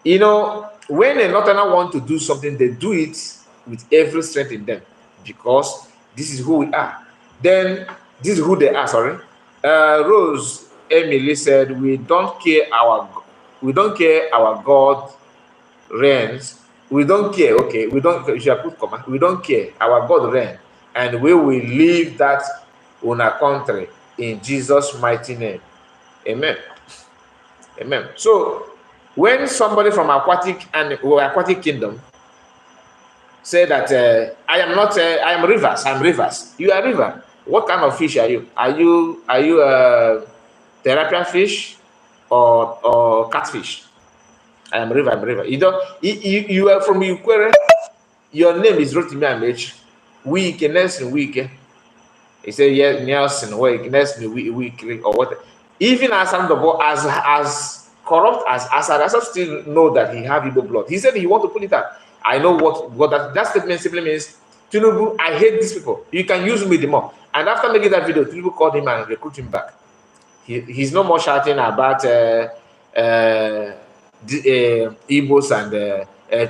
You know, when a Northerner want to do something, they do it with every strength in them because this is who we are. Then this is who they are. Sorry, Rose Emily said, "We don't care our God reigns. We don't care. Okay, we don't. You should put comma. We don't care. Our God reigns, and we will leave that on our country in Jesus' mighty name. Amen. Amen." So when somebody from aquatic kingdom say that I am rivers, I'm rivers. You are river. What kind of fish are you? Are you a tilapia fish or catfish? I am river, I'm river. You are from Ukwere. Your name is Rotimi Amechi. Nelson Wike. He said, yes, Nelson Wike, Nelson Wike, or what? Even as corrupt as Asad still know that he have Igbo blood. He said he want to pull it out. I know what that statement simply means. Tinubu, I hate these people. You can use me the more. And after making that video, Tinubu called him and recruit him back. He's no more shouting about Igbos and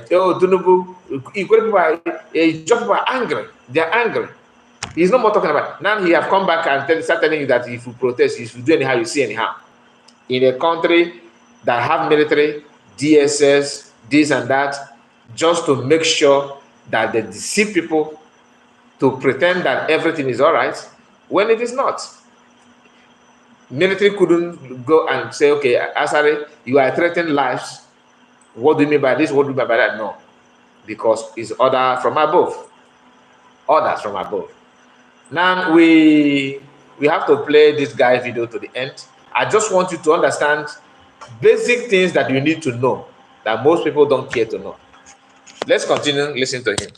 Tinubu. People are angry. They are angry. He's no more talking about. Now he have come back and start telling you that if you protest, if you do anyhow, you see anyhow. In a country that have military, DSS, this and that, just to make sure that they deceive people to pretend that everything is all right when it is not. Military couldn't go and say, okay, Asare, you are threatening lives. What do you mean by this? What do you mean by that? No, because it's order from above. Orders from above. Now we have to play this guy video to the end. I just want you to understand basic things that you need to know that most people don't care to know. Let's continue listening to him.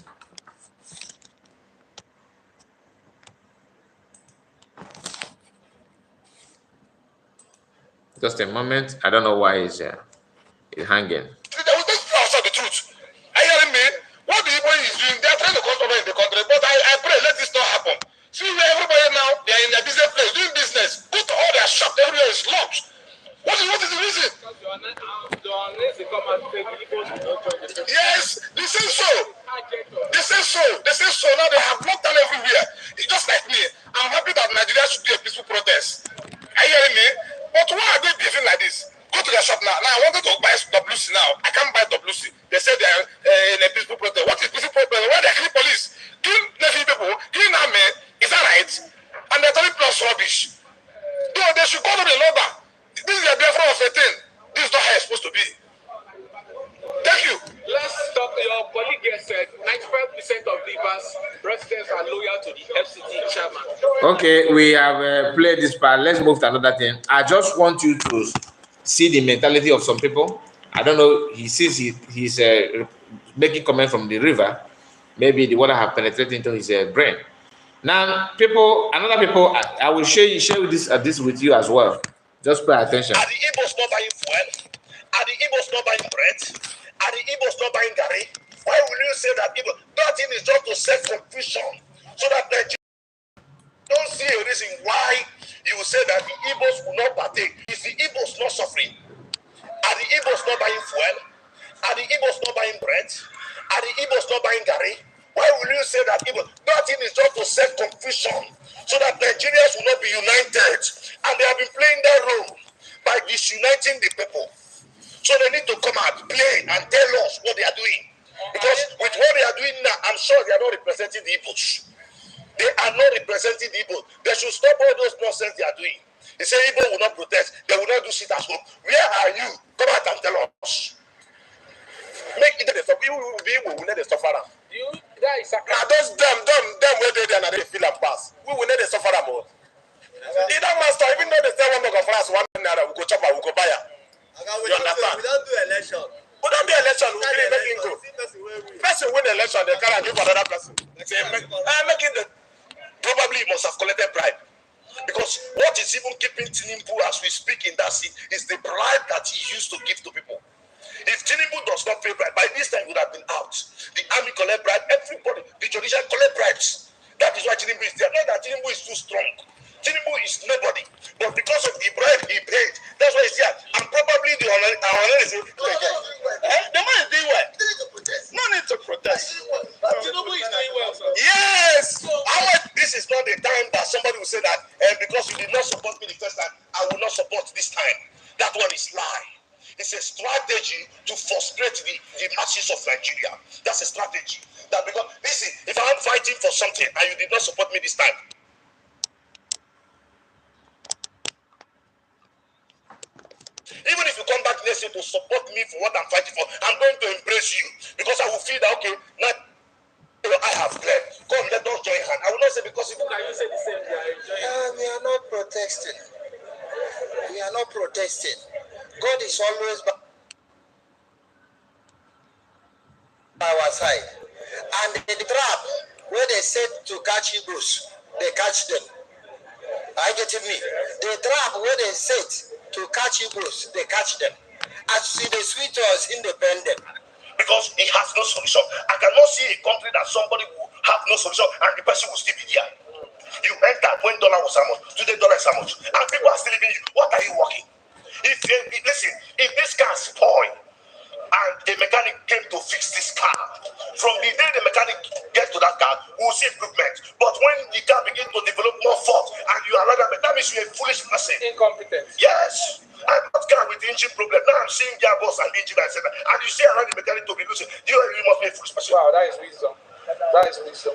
Just a moment. I don't know why it's hanging. The truth. Are you hearing me? What the Igbo is doing, they are trying to control in the country, but I pray let this not happen. See where everybody now, they are in their business place, doing business. Go to all their shops, everywhere is locked. What is the reason? Yes, they say so. They say so. They say so. Now they have lockdown everywhere. It's just like me. I'm happy that Nigeria should do a peaceful protest. Are you hearing me? But why are they behaving like this? Go to their shop now. Now I wanted to buy WC now. I can't buy WC. They say they are in a peaceful protest. What is peaceful protest? Why they killing police? Killing Navy people? Killing army? Is that right? And they're telling plus rubbish. No, they should call them a number. This is a Biafra of 18. This is not how it's supposed to be. Thank you. Let's talk. Your colleague here said 95% of Rivers residents are loyal to the FCT chairman. Okay, we have played this part. Let's move to another thing. I just want you to see the mentality of some people. I don't know. He sees he's making comment from the river. Maybe the water have penetrated into his brain. Now, another people, I will share this with you as well. Just pay attention. Are the Igbos not buying fuel? Are the Igbos not buying bread? Are the Igbos not buying gari? Why will you say that Igbo? That thing is just to set confusion so that don't see a reason why you will say that the Igbos will not partake. Is the Igbos not suffering? Are the Igbos not buying fuel? Are the Igbos not buying bread? Are the Igbos not buying gari? Why will you say that Igbo? That thing is just to set confusion so that Nigerians will not be united. And they have been playing their role by disuniting the people. So they need to come out, play, and tell us what they are doing. Because with what they are doing now, I'm sure they are not representing the Igbos. They are not representing the Igbos. They should stop all those nonsense they are doing. They say Igbo will not protest. They will not do sit at home. Where are you? Come out and tell us. Make it the stop. We will need to suffer. That is now those them where they are, they feel and pass. We will need to suffer more. It don't master. Even though they say one of France, one naira, we go chop, we go buy. You understand? We don't do election. We don't do election. We really make it go. Person win election, they can't give another person. They say making the probably must have collected bribe. Because what is even keeping Tinubu as we speak in that seat is the bribe that he used to give to people. If Tinubu does not pay bribe, by this time he would have been out. The army collect bribe, everybody, the judicial collect bribes. That is why Tinubu is there. Not that Tinubu is too strong. Tinubu is nobody. But because of the bribe he paid, that's why he's here. And probably the honor the man is doing well. No need to protest. Tinubu is doing well, sir. Yes! This is not the time that somebody will say that because you did not support me the first time, I will not support this time. That one is lie. It's a strategy to frustrate the masses of Nigeria. That's a strategy. That because listen, if I'm fighting for something and you did not support me this time, even if you come back next year to support me for what I'm fighting for, I'm going to embrace you because I will feel that okay, now I have cleared. Come, let us join hands. I will not say because Can you say the same? We are not protesting. We are not protesting. God is always by our side. And the trap where they said to catch Igbos, they catch them. Are you getting me? The trap where they said to catch Igbos, they catch them. As see the sweet was independent. because he has no solution. I cannot see a country that somebody will have no solution and the person will still be there. You entered when dollar was how much, today dollar is how much, and people are still living you. What are you working? Listen, if this car spoil and a mechanic came to fix this car, from the day the mechanic gets to that car, we will see improvement. But when the car begins to develop more fault and you are rather, that means you're a foolish person. Incompetent. Yes. I bought car with the engine problem. Now I'm seeing gearbox and engine, etc. And you see around the mechanic to be losing. You must be a foolish person. Wow, that is wisdom. That is wisdom.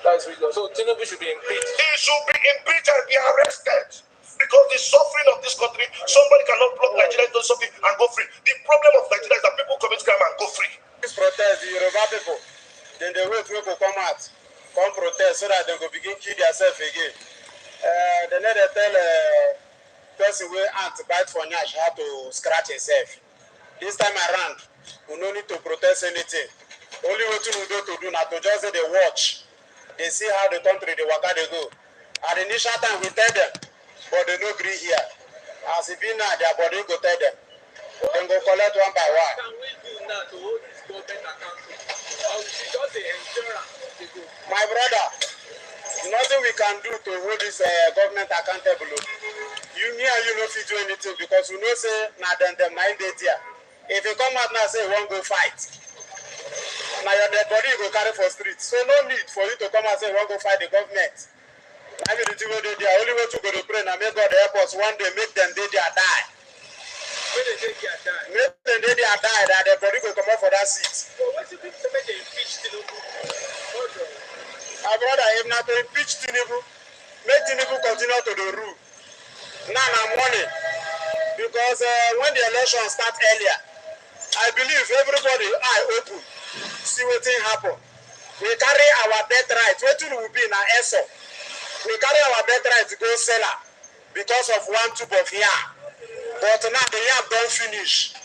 That is wisdom. So Tinubu should be impeached. He should be impeached and be arrested. Because the suffering of this country, somebody cannot block Nigeria into something and go free. The problem of Nigeria is that people commit crime and go free. This protest, the Yoruba people, then they wait to come out, come protest so that they go begin kill themselves again. They need to tell person where ant bite for Nash how to scratch himself. This time around, we no need to protest anything. Only what we do to do now to just say they watch. They see how the country, the waka they go. At the initial time we tell them, but they no agree here. As it be now, their body go tell them. Then go collect one by one. What can we do now to hold this government accountable? Or we should just say insurance. My brother, nothing we can do to hold this government accountable. You me and you no fit do anything because we know say na them mind it here. If you come out now say you won't go fight, now your dead body you go carry for street. So no need for you to come out say you won't go fight the government. I mean the thing wey dey there, only way to go to pray now make God help us one day make them dey there die. When they take their time. Make them dey there die that their body go come out for that seat. So what do you think make they impeach Tinubu? My brother, if not to impeach Tinubu, make Tinubu continue to the rule. Now money. Because when the election start earlier, I believe everybody eye open, see what thing happen. We carry our birthright. Wetin will be in our ESO. We carry our birthright to go seller because of one tube of yam. But now the yam don't finish.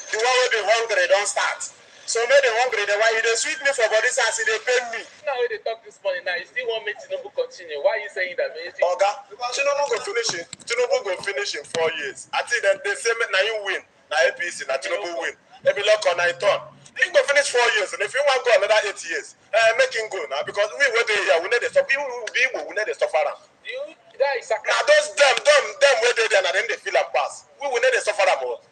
The one will be hungry don't start. So maybe they hungry, they why you dey sweet me for body sense, they pay me. Now when they talk this morning, now you still want me to continue. Why are you saying that? Oga, Tinubu go finish it. Tinubu go finish in 4 years. I think that they say now you win, now APC, now Tinubu win. Maybe luck on it turn. He go finish 4 years, and if you want to go another 8 years, make him go now because we were there. We need to stop. We need to stop around. That is now those them where they there, and then they feel and pass. We will need to suffer about.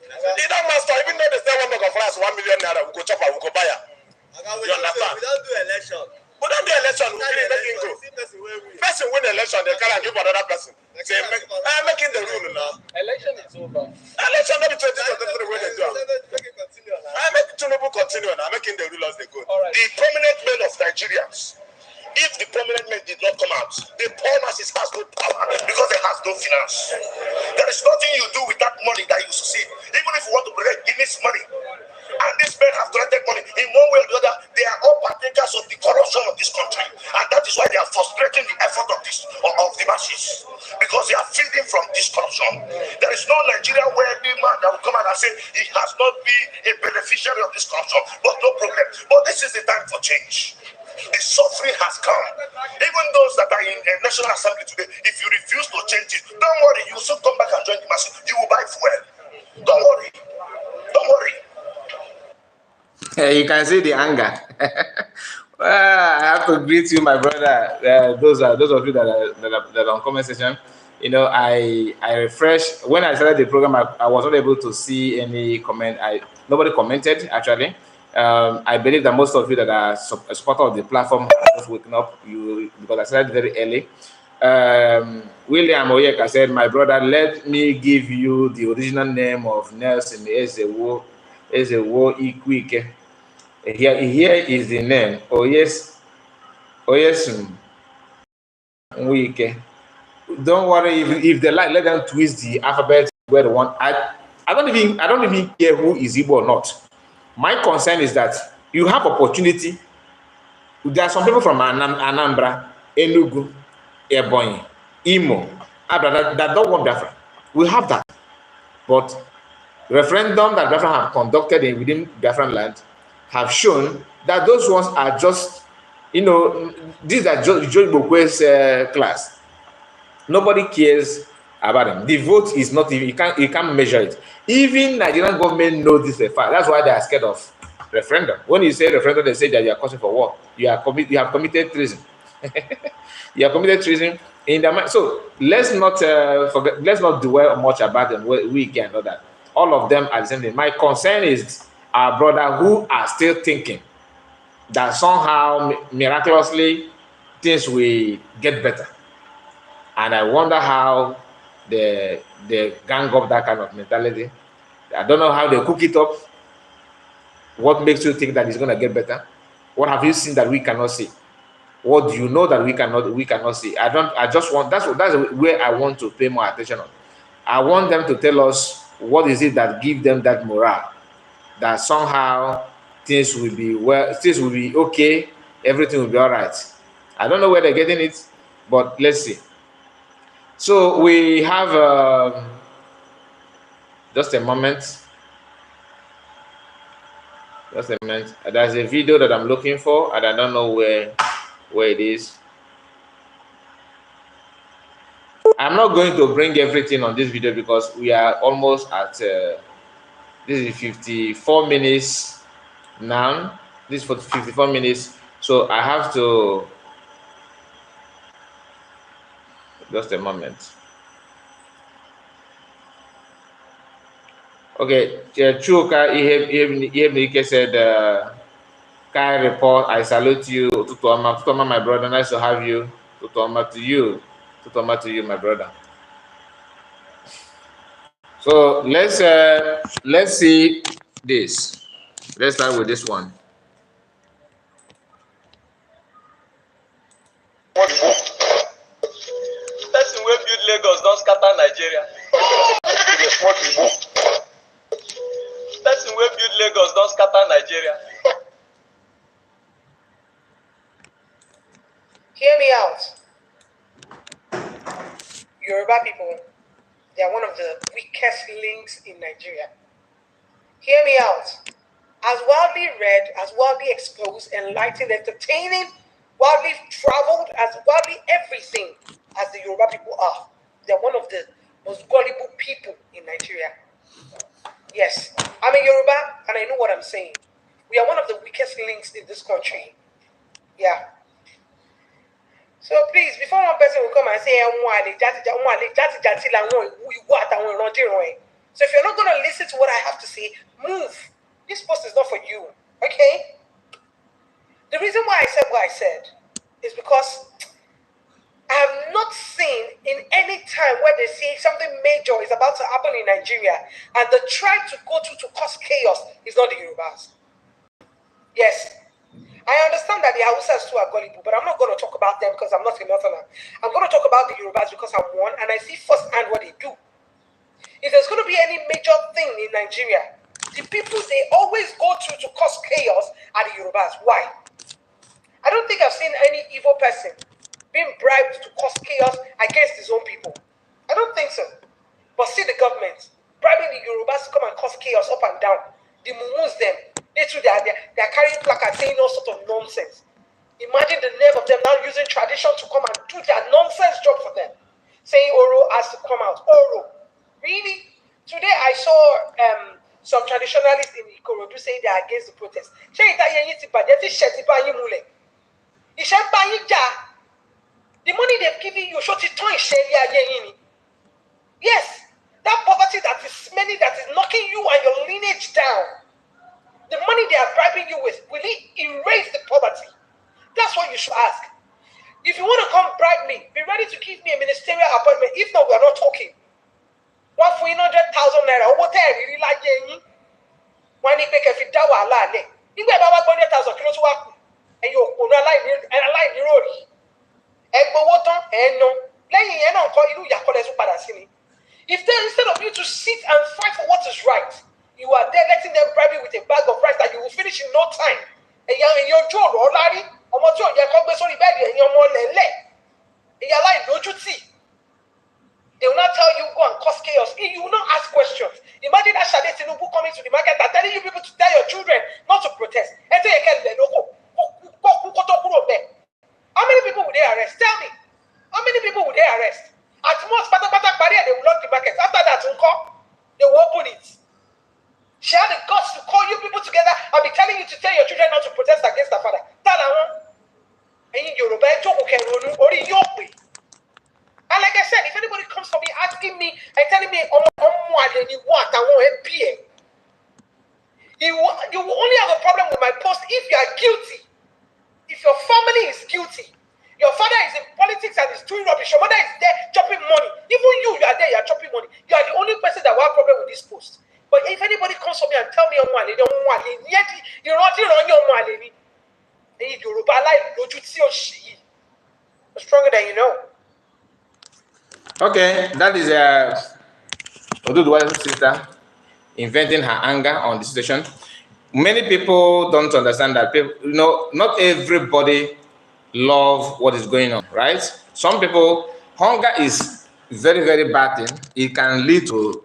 It don't matter. Even though they say one of France 1 million naira, we go chop, we go buy her. You understand? We don't do election. We don't do election. We really make him go. Person win election, they can't give another person. Say, I'm making the rule now. election is over. Election not be 2023 when they do. I'm making Tinubu continue now. Making the rulers they go. Right. The prominent men of Nigerians, if the prominent men did not come out, the poor masses has no power because they has no finance. There is nothing you do with that money that you see. Even if you want to collect, it needs money. And these men have collected money in one way or the other. They are all partakers of the corruption of this country, and that is why they are frustrating the effort of the masses because they are feeding from this corruption. There is no Nigeria where any man that will come out and say he has not been a beneficiary of this corruption, but no problem. But this is the time for change. The suffering has come. Even those that are in a National Assembly today, if you refuse to change it, don't worry, you will soon come back and join the masses. You will buy fuel. Don't worry. Don't worry. You can see the anger. Well, I have to greet you, my brother. Those of you that are on comment section. You know, I refreshed when I started the program. I was not able to see any comment. Nobody commented actually. I believe that most of you that are a supporter of the platform are just waking up. Because I started very early. William Oyeka said, "My brother, let me give you the original name of Nelson Ezewo Ikwike. Here is the name. Oyesum Wike. Don't worry if they like, let them twist the alphabet where they want. I don't even care who is Igbo or not. My concern is that you have opportunity. There are some people from Anambra, Enugu, Ebonyi, Imo, that don't want Biafra. We have that. But referendum that Biafra have conducted within Biafran land have shown that those ones are just, these are George Bokwe's class. Nobody cares about them. The vote is not even, you can't measure it. Even Nigerian government knows this a fact. That's why they are scared of referendum. When you say referendum, they say that you are calling for war. You have committed treason. You have committed treason in the mind. So let's not forget. Let's not dwell much about them. We can know that all of them are the same thing. My concern is our brother who are still thinking that somehow miraculously things will get better, and I wonder how they gang up that kind of mentality. I don't know how they cook it up. What makes you think that it's going to get better? What have you seen that we cannot see? What do you know that we cannot see? I just want, that's where I want to pay more attention on. I want them to tell us what is it that give them that morale, that somehow things will be okay, everything will be all right. I don't know where they're getting it, but let's see. So we have just a moment. Just a minute. There's a video that I'm looking for, and I don't know where it is. I'm not going to bring everything on this video because we are almost at this is 54 minutes now. This is for 54 minutes, so I have to just a moment. Okay, Chuka Ihemike said, Kai report, I salute you. Tutoma, my brother, nice to have you. Tutoma to you, my brother. So let's see this. Let's start with this one. Person wey build Lagos don scatter Nigeria. Person wey build Lagos don scatter Nigeria. Hear me out. Yoruba people, they are one of the weakest links in Nigeria. Hear me out. as wildly read, as wildly exposed, enlightened, entertaining, wildly traveled, as wildly everything as the Yoruba people are. They're one of the most gullible people in Nigeria. Yes, I'm a Yoruba and I know what I'm saying. We are one of the weakest links in this country. Yeah. So please, before one person will come and say, so if you're not going to listen to what I have to say, move. This post is not for you. Okay? The reason why I said what I said is because I have not seen in any time where they say something major is about to happen in Nigeria and the try to go to cause chaos is not the Yorubas. Yes. I understand that the Hausas too are gullible, but I'm not going to talk about them because I'm not a Northerner. I'm going to talk about the Yorubas because I'm one and I see firsthand what they do. If there's going to be any major thing in Nigeria, the people they always go to cause chaos are the Yorubas. Why? I don't think I've seen any evil person being bribed to cause chaos against his own people. I don't think so. But see the government bribing the Yorubas to come and cause chaos up and down. The Mumus them, they're carrying placards saying all sorts of nonsense. Imagine the nerve of them now using tradition to come and do their nonsense job for them. Saying Oro has to come out. Oro. Really? Today I saw some traditionalists in Ikorodu saying they are against the protest. The money they've given you, yes, that poverty that is many that is knocking you and your lineage down. The money they are bribing you with, will it erase the poverty? That's what you should ask. If you want to come bribe me, be ready to give me a ministerial appointment. If not, we are not talking. 1,400,000 naira. What are you like? When you pick a fit down, you get about 100,000 kilos to work. And you align your road. If they, instead of you to sit and fight for what is right, you are there letting them bribe you with a bag of rice that you will finish in no time. They will not tell you go and cause chaos. You will not ask questions. Imagine that Shade Tinubu coming to the market and telling you people to tell your children not to protest. How many people would they arrest? Tell me. How many people would they arrest? At most, they will lock the market. After that, they will open it. She had the guts to call you people together and be telling you to tell your children not to protest against their father. And like I said, if anybody comes for me asking me and telling me, you will only have a problem with my post if you are guilty. If your family is guilty, your father is in politics and is doing rubbish, your mother is there chopping money. Even you are there, you are chopping money. You are the only person that will have a problem with this post. But if anybody comes for me and tell me, you're stronger than you know. Okay, that is Oduduwa's sister inventing her anger on the situation. Many people don't understand that not everybody love what is going on, right? Some people, hunger is very, very bad thing. It can lead to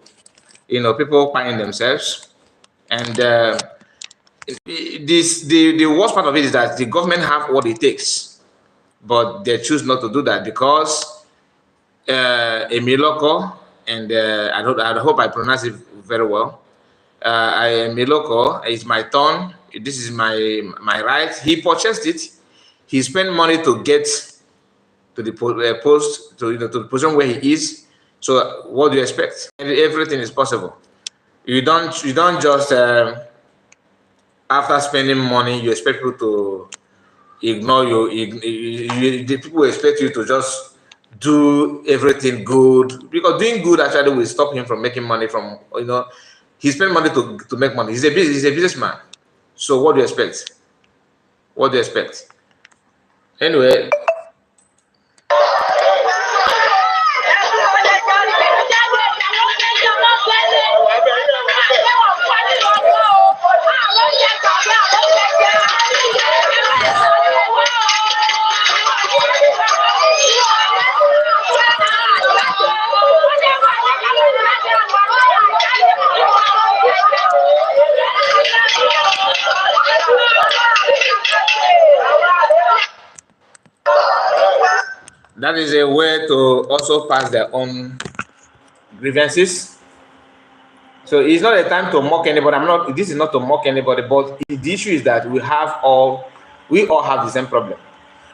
people finding themselves, and the worst part of it is that the government have what it takes, but they choose not to do that because Emiloko, and I hope I pronounce it very well. Emiloko, it's my turn. This is my right. He purchased it. He spent money to get to the post, to the position where he is. So what do you expect? Everything is possible. You don't just after spending money, you expect people to ignore you. The people expect you to just do everything good, because doing good actually will stop him from making money from, he spent money to make money. He's a businessman. So what do you expect? What do you expect? Anyway. That is a way to also pass their own grievances. So it's not a time to mock anybody. This is not to mock anybody, but the issue is that we all have the same problem.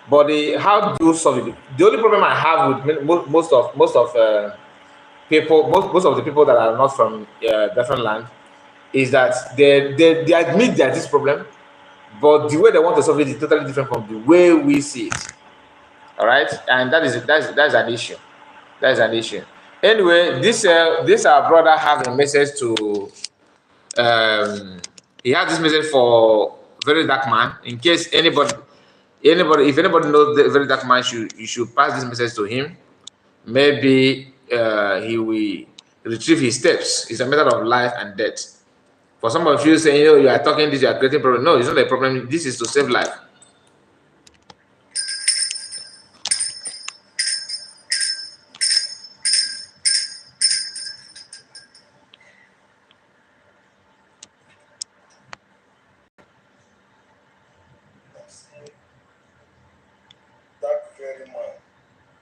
But how do you solve it? The only problem I have with most of people, most of the people that are not from different land, is that they admit that this problem, but the way they want to solve it is totally different from the way we see it. All right, and that's an issue. That's an issue. Anyway, this our brother has a message to. He has this message for very dark man. In case if anybody knows the very dark man, you should pass this message to him. Maybe he will retrieve his steps. It's a matter of life and death. For some of you saying, you are talking this, you are creating problem. No, it's not a problem. This is to save life. That very man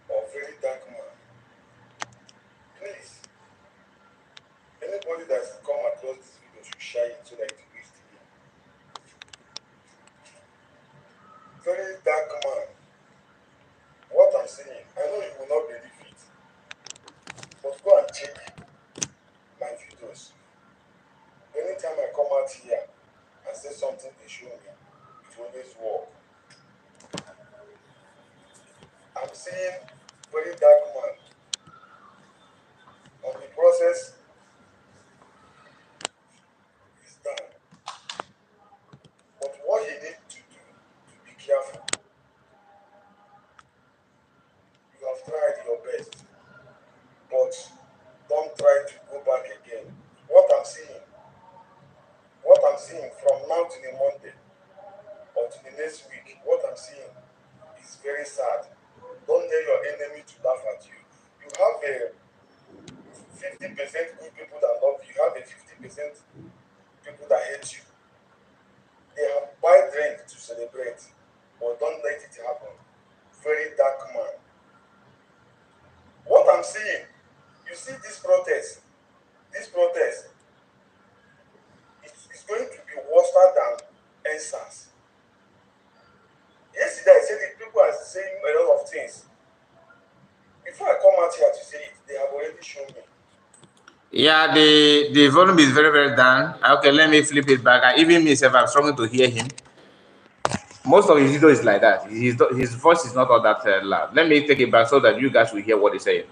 or very dark man, please, anybody that's come across this video should share it so that it reach to you. Very dark man. What I'm saying, I know you will not believe it, but go and check my videos. Anytime I come out here and say something they show me, it always work. I'm seeing very dark man. On the process is done. But what you need to do to be careful, you have tried your best, but don't try to go back again. What I'm seeing from now to the Monday or to the next week, what I'm seeing is very sad. Don't let your enemy to laugh at you. You have a 50% good people that love you. You have a 50% people that hate you. They have buy drink to celebrate, but don't let it happen. Very dark man. What I'm seeing, you see this protest, it's going to be worse than NSAS. Yesterday I said it, people are saying a lot of things. Before I come out here to say it, they have already shown me. Yeah, the volume is very, very down. Okay, let me flip it back. Even myself, I'm struggling to hear him. Most of his video is like that. His voice is not all that loud. Let me take it back so that you guys will hear what he's saying.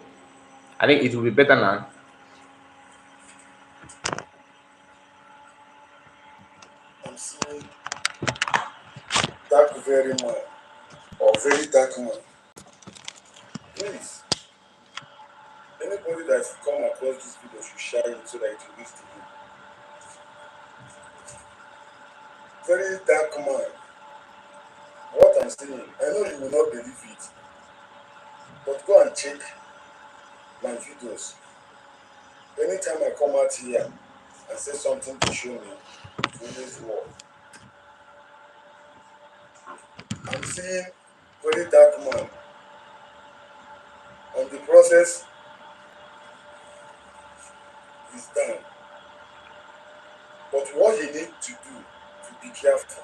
I think it will be better now. I'm seeing dark very man or very dark man. Please, anybody that's come across this video should share it so that it will reach to you. Very dark man. What I'm saying, I know you will not believe it, but go and check my videos. Anytime I come out here and say something to show me, it always work. I'm seeing very dark man. On the process is done. But what you need to do to be careful,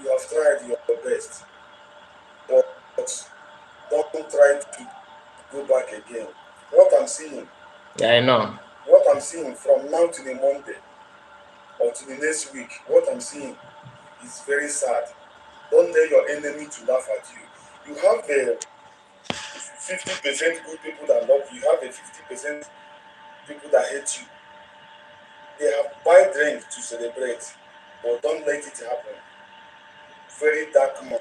you have tried your best, but don't try to go back again. What I'm seeing, Yeah, I know. what I'm seeing from now to the Monday or to the next week, what I'm seeing is very sad. Don't let your enemy to laugh at you. You have a 50% good people that love you. You have a 50% people that hate you. They have buy drink to celebrate, but don't let it happen. Very dark man.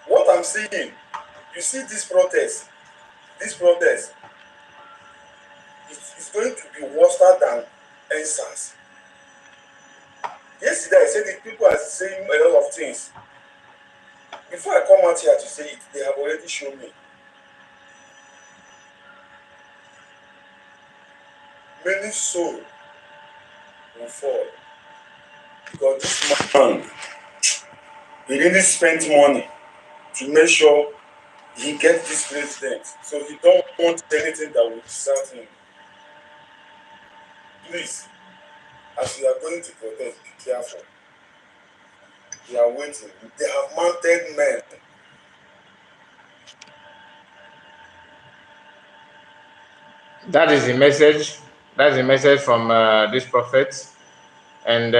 What I'm seeing, you see this protest, it's going to be worse than NSAS. Yesterday I said it, people are saying a lot of things. Before I come out here to say it, they have already shown me. Many souls will fall because this man he really spent money to make sure he gets this president. So he don't want anything that will desert him. Please, as you are going to protest, be careful. They are waiting. They have mounted men. That is the message. That's the message from this prophet. And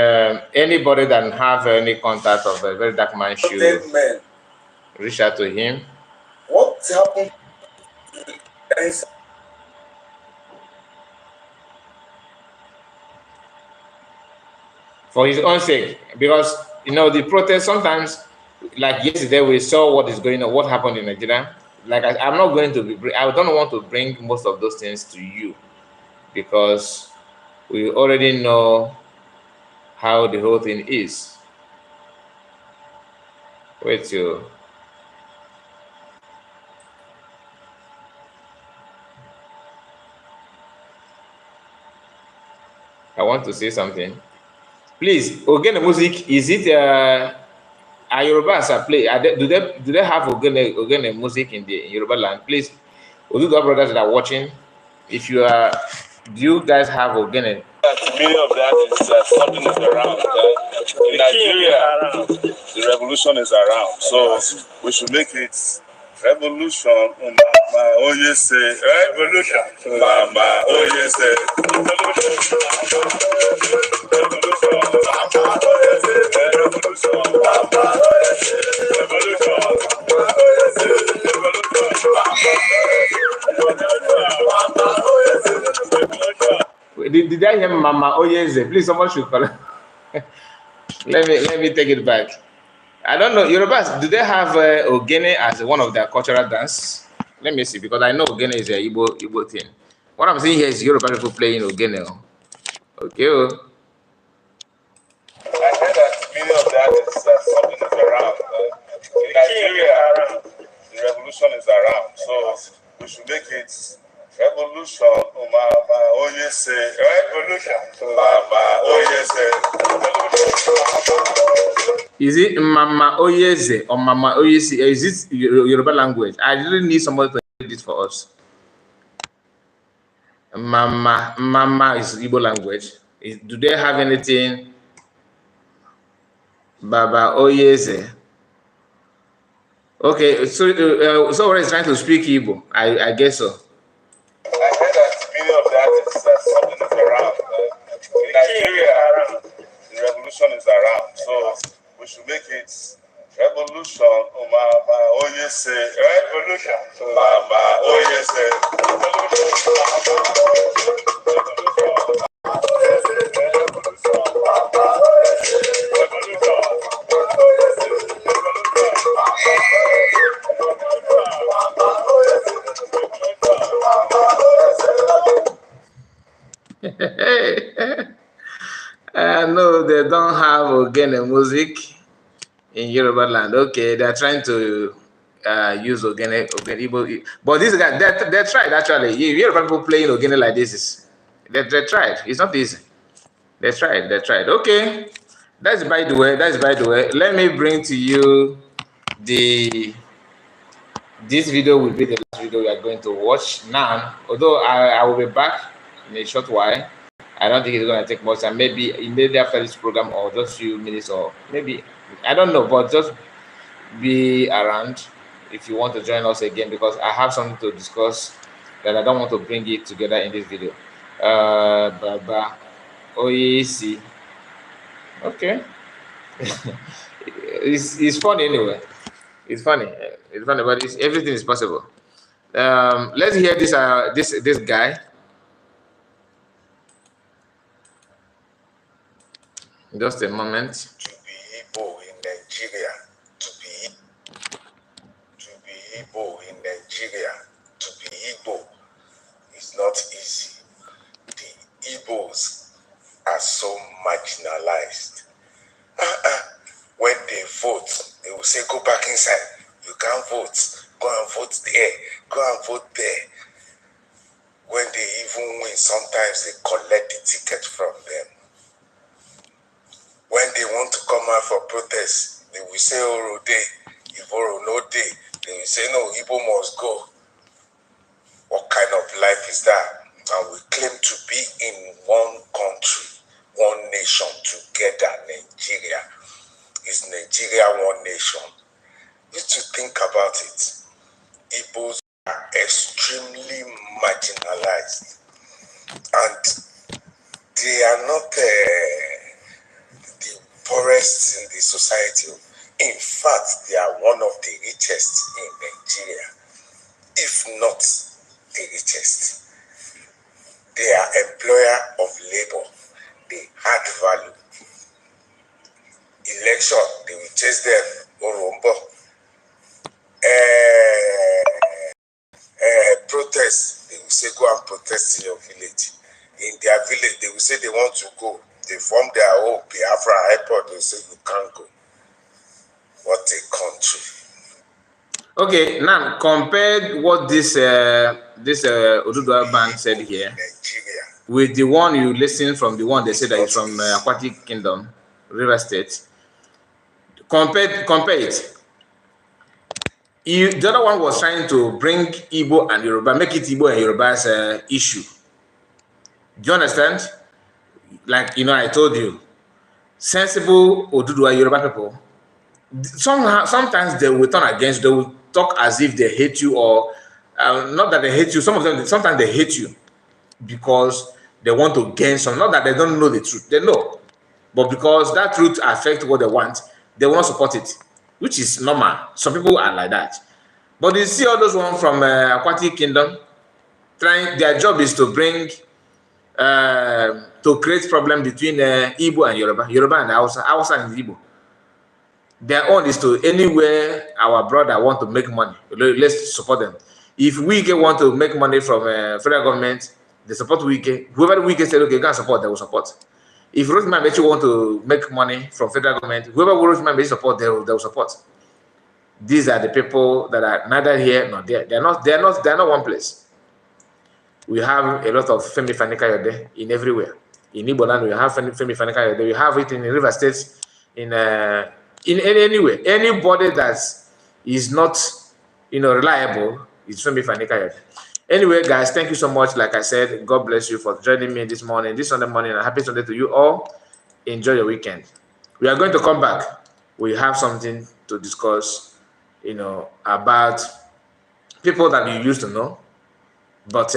anybody that have any contact of a very dark man should reach out to him. What happened to For his own sake, because the protest sometimes, like yesterday, we saw what is going on, what happened in Nigeria. Like I'm not going to be, I don't want to bring most of those things to you because we already know how the whole thing is. Wait till I want to say something. Please, Ogene music, is it are Yorubas are play? Do they have Ogene music in Yoruba land? Please, Oduduwa brothers that are watching, if you are, do you guys have Ogene? Many of that is something is around. In Nigeria, the revolution is around, so we should make it revolution. Mama, oh yes, say revolution. Mama, oh yes, say revolution. Did I hear Mama Oyeze? Please, someone should correct. let me take it back. I don't know. Yorubas, do they have Ogene as one of their cultural dance? Let me see, because I know Ogene is a Igbo thing. What I'm seeing here is Yoruba people playing Ogene. Okay. I heard that many of that is something is around. In Nigeria, the revolution is around, so we should make it revolution. Mama, oh yes, say revolution. Mama, oh yes, say revolution. Is it Mama Oyeze or Mama Oyesi? Is it Yoruba language? I really need somebody to read this for us. Mama is Igbo language. Do they have anything? Baba Oyeze. Okay, so someone is trying to speak Igbo. I guess so. I heard that many of that is something is around. In Nigeria, the revolution is around, so we should make it revolution. Mama, oh yes, say revolution. Mama, oh yes, say No, they don't have Ogene music in Yoruba land. Okay, they're trying to use Ogene Igbo. But these guys, they tried actually. Yoruba people playing Ogene like this they tried. It's not easy. They tried. Okay, that's by the way. Let me bring to you this video will be the last video we are going to watch now. Although I will be back in a short while. I don't think it's going to take much time. Maybe immediately after this program, or just few minutes, or maybe I don't know. But just be around if you want to join us again, because I have something to discuss that I don't want to bring it together in this video. Baba Oyesi. Okay. It's funny anyway. It's funny, but everything is possible. Let's hear this guy. Just a moment. To be Igbo in Nigeria, to be Igbo in Nigeria, to be Igbo is not easy. The Igbos are so marginalized. When they vote, they will say, go back inside. You can't vote. Go and vote there. Go and vote there. When they even win, sometimes they collect the ticket from them. When they want to come out for protest, They will say Oro day, if Oro no day, they will say no, Igbo must go. What kind of life is that? And we claim to be in one country, one nation together, Nigeria. Is Nigeria one nation? You need to think about it. Igbos are extremely marginalized, and they are not the poorest in the society. In fact, they are one of the richest in Nigeria, if not the richest. They are employer of labor. They add value. Election, they will chase them. Orombo. Protest, they will say go and protest in your village. In their village, they will say they want to go. They form their own Biafra airport. They will say you can't go. What a country. Okay, now compare what this Oduduwa band said here Nigeria. With the one you listen from, the one they said that is from Aquatic Kingdom, River State. Compare it. The other one was trying to bring Igbo and Yoruba, make it Igbo and Yoruba's issue. Do you understand? Like, I told you, sensible Oduduwa Yoruba people, sometimes they will turn against, they will talk as if they hate you, or not that they hate you. Some of them, sometimes they hate you because they want to gain some. Not that they don't know the truth, they know, but because that truth affects what they want to support it, which is normal. Some people are like that. But you see all those ones from Aquatic Kingdom, their job is to bring, to create problem between Igbo and Yoruba and Hausa and Igbo. Their own is to, anywhere our brother want to make money, let's support them. If we want to make money from federal government, they support Wike. Whoever Wike said, okay, go and support, they will support. If Roseman Bechi want to make money from federal government, whoever Roseman Bechi support, they will support. These are the people that are neither here nor there. They're not one place. We have a lot of Femi Fanikayode in everywhere. In Igbo land, we have Femi Fanikayode. We have it in River State, in anywhere. Anybody that is not, reliable is Femi Fanikayode. Anyway, guys, thank you so much. Like I said, God bless you for joining me this Sunday morning, and happy Sunday to you all. Enjoy your weekend. We are going to come back. We have something to discuss, about people that you used to know. But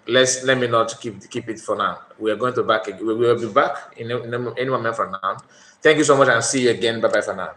let me not keep it for now. We are going to we will be back in any moment from now. Thank you so much, and see you again. Bye bye for now.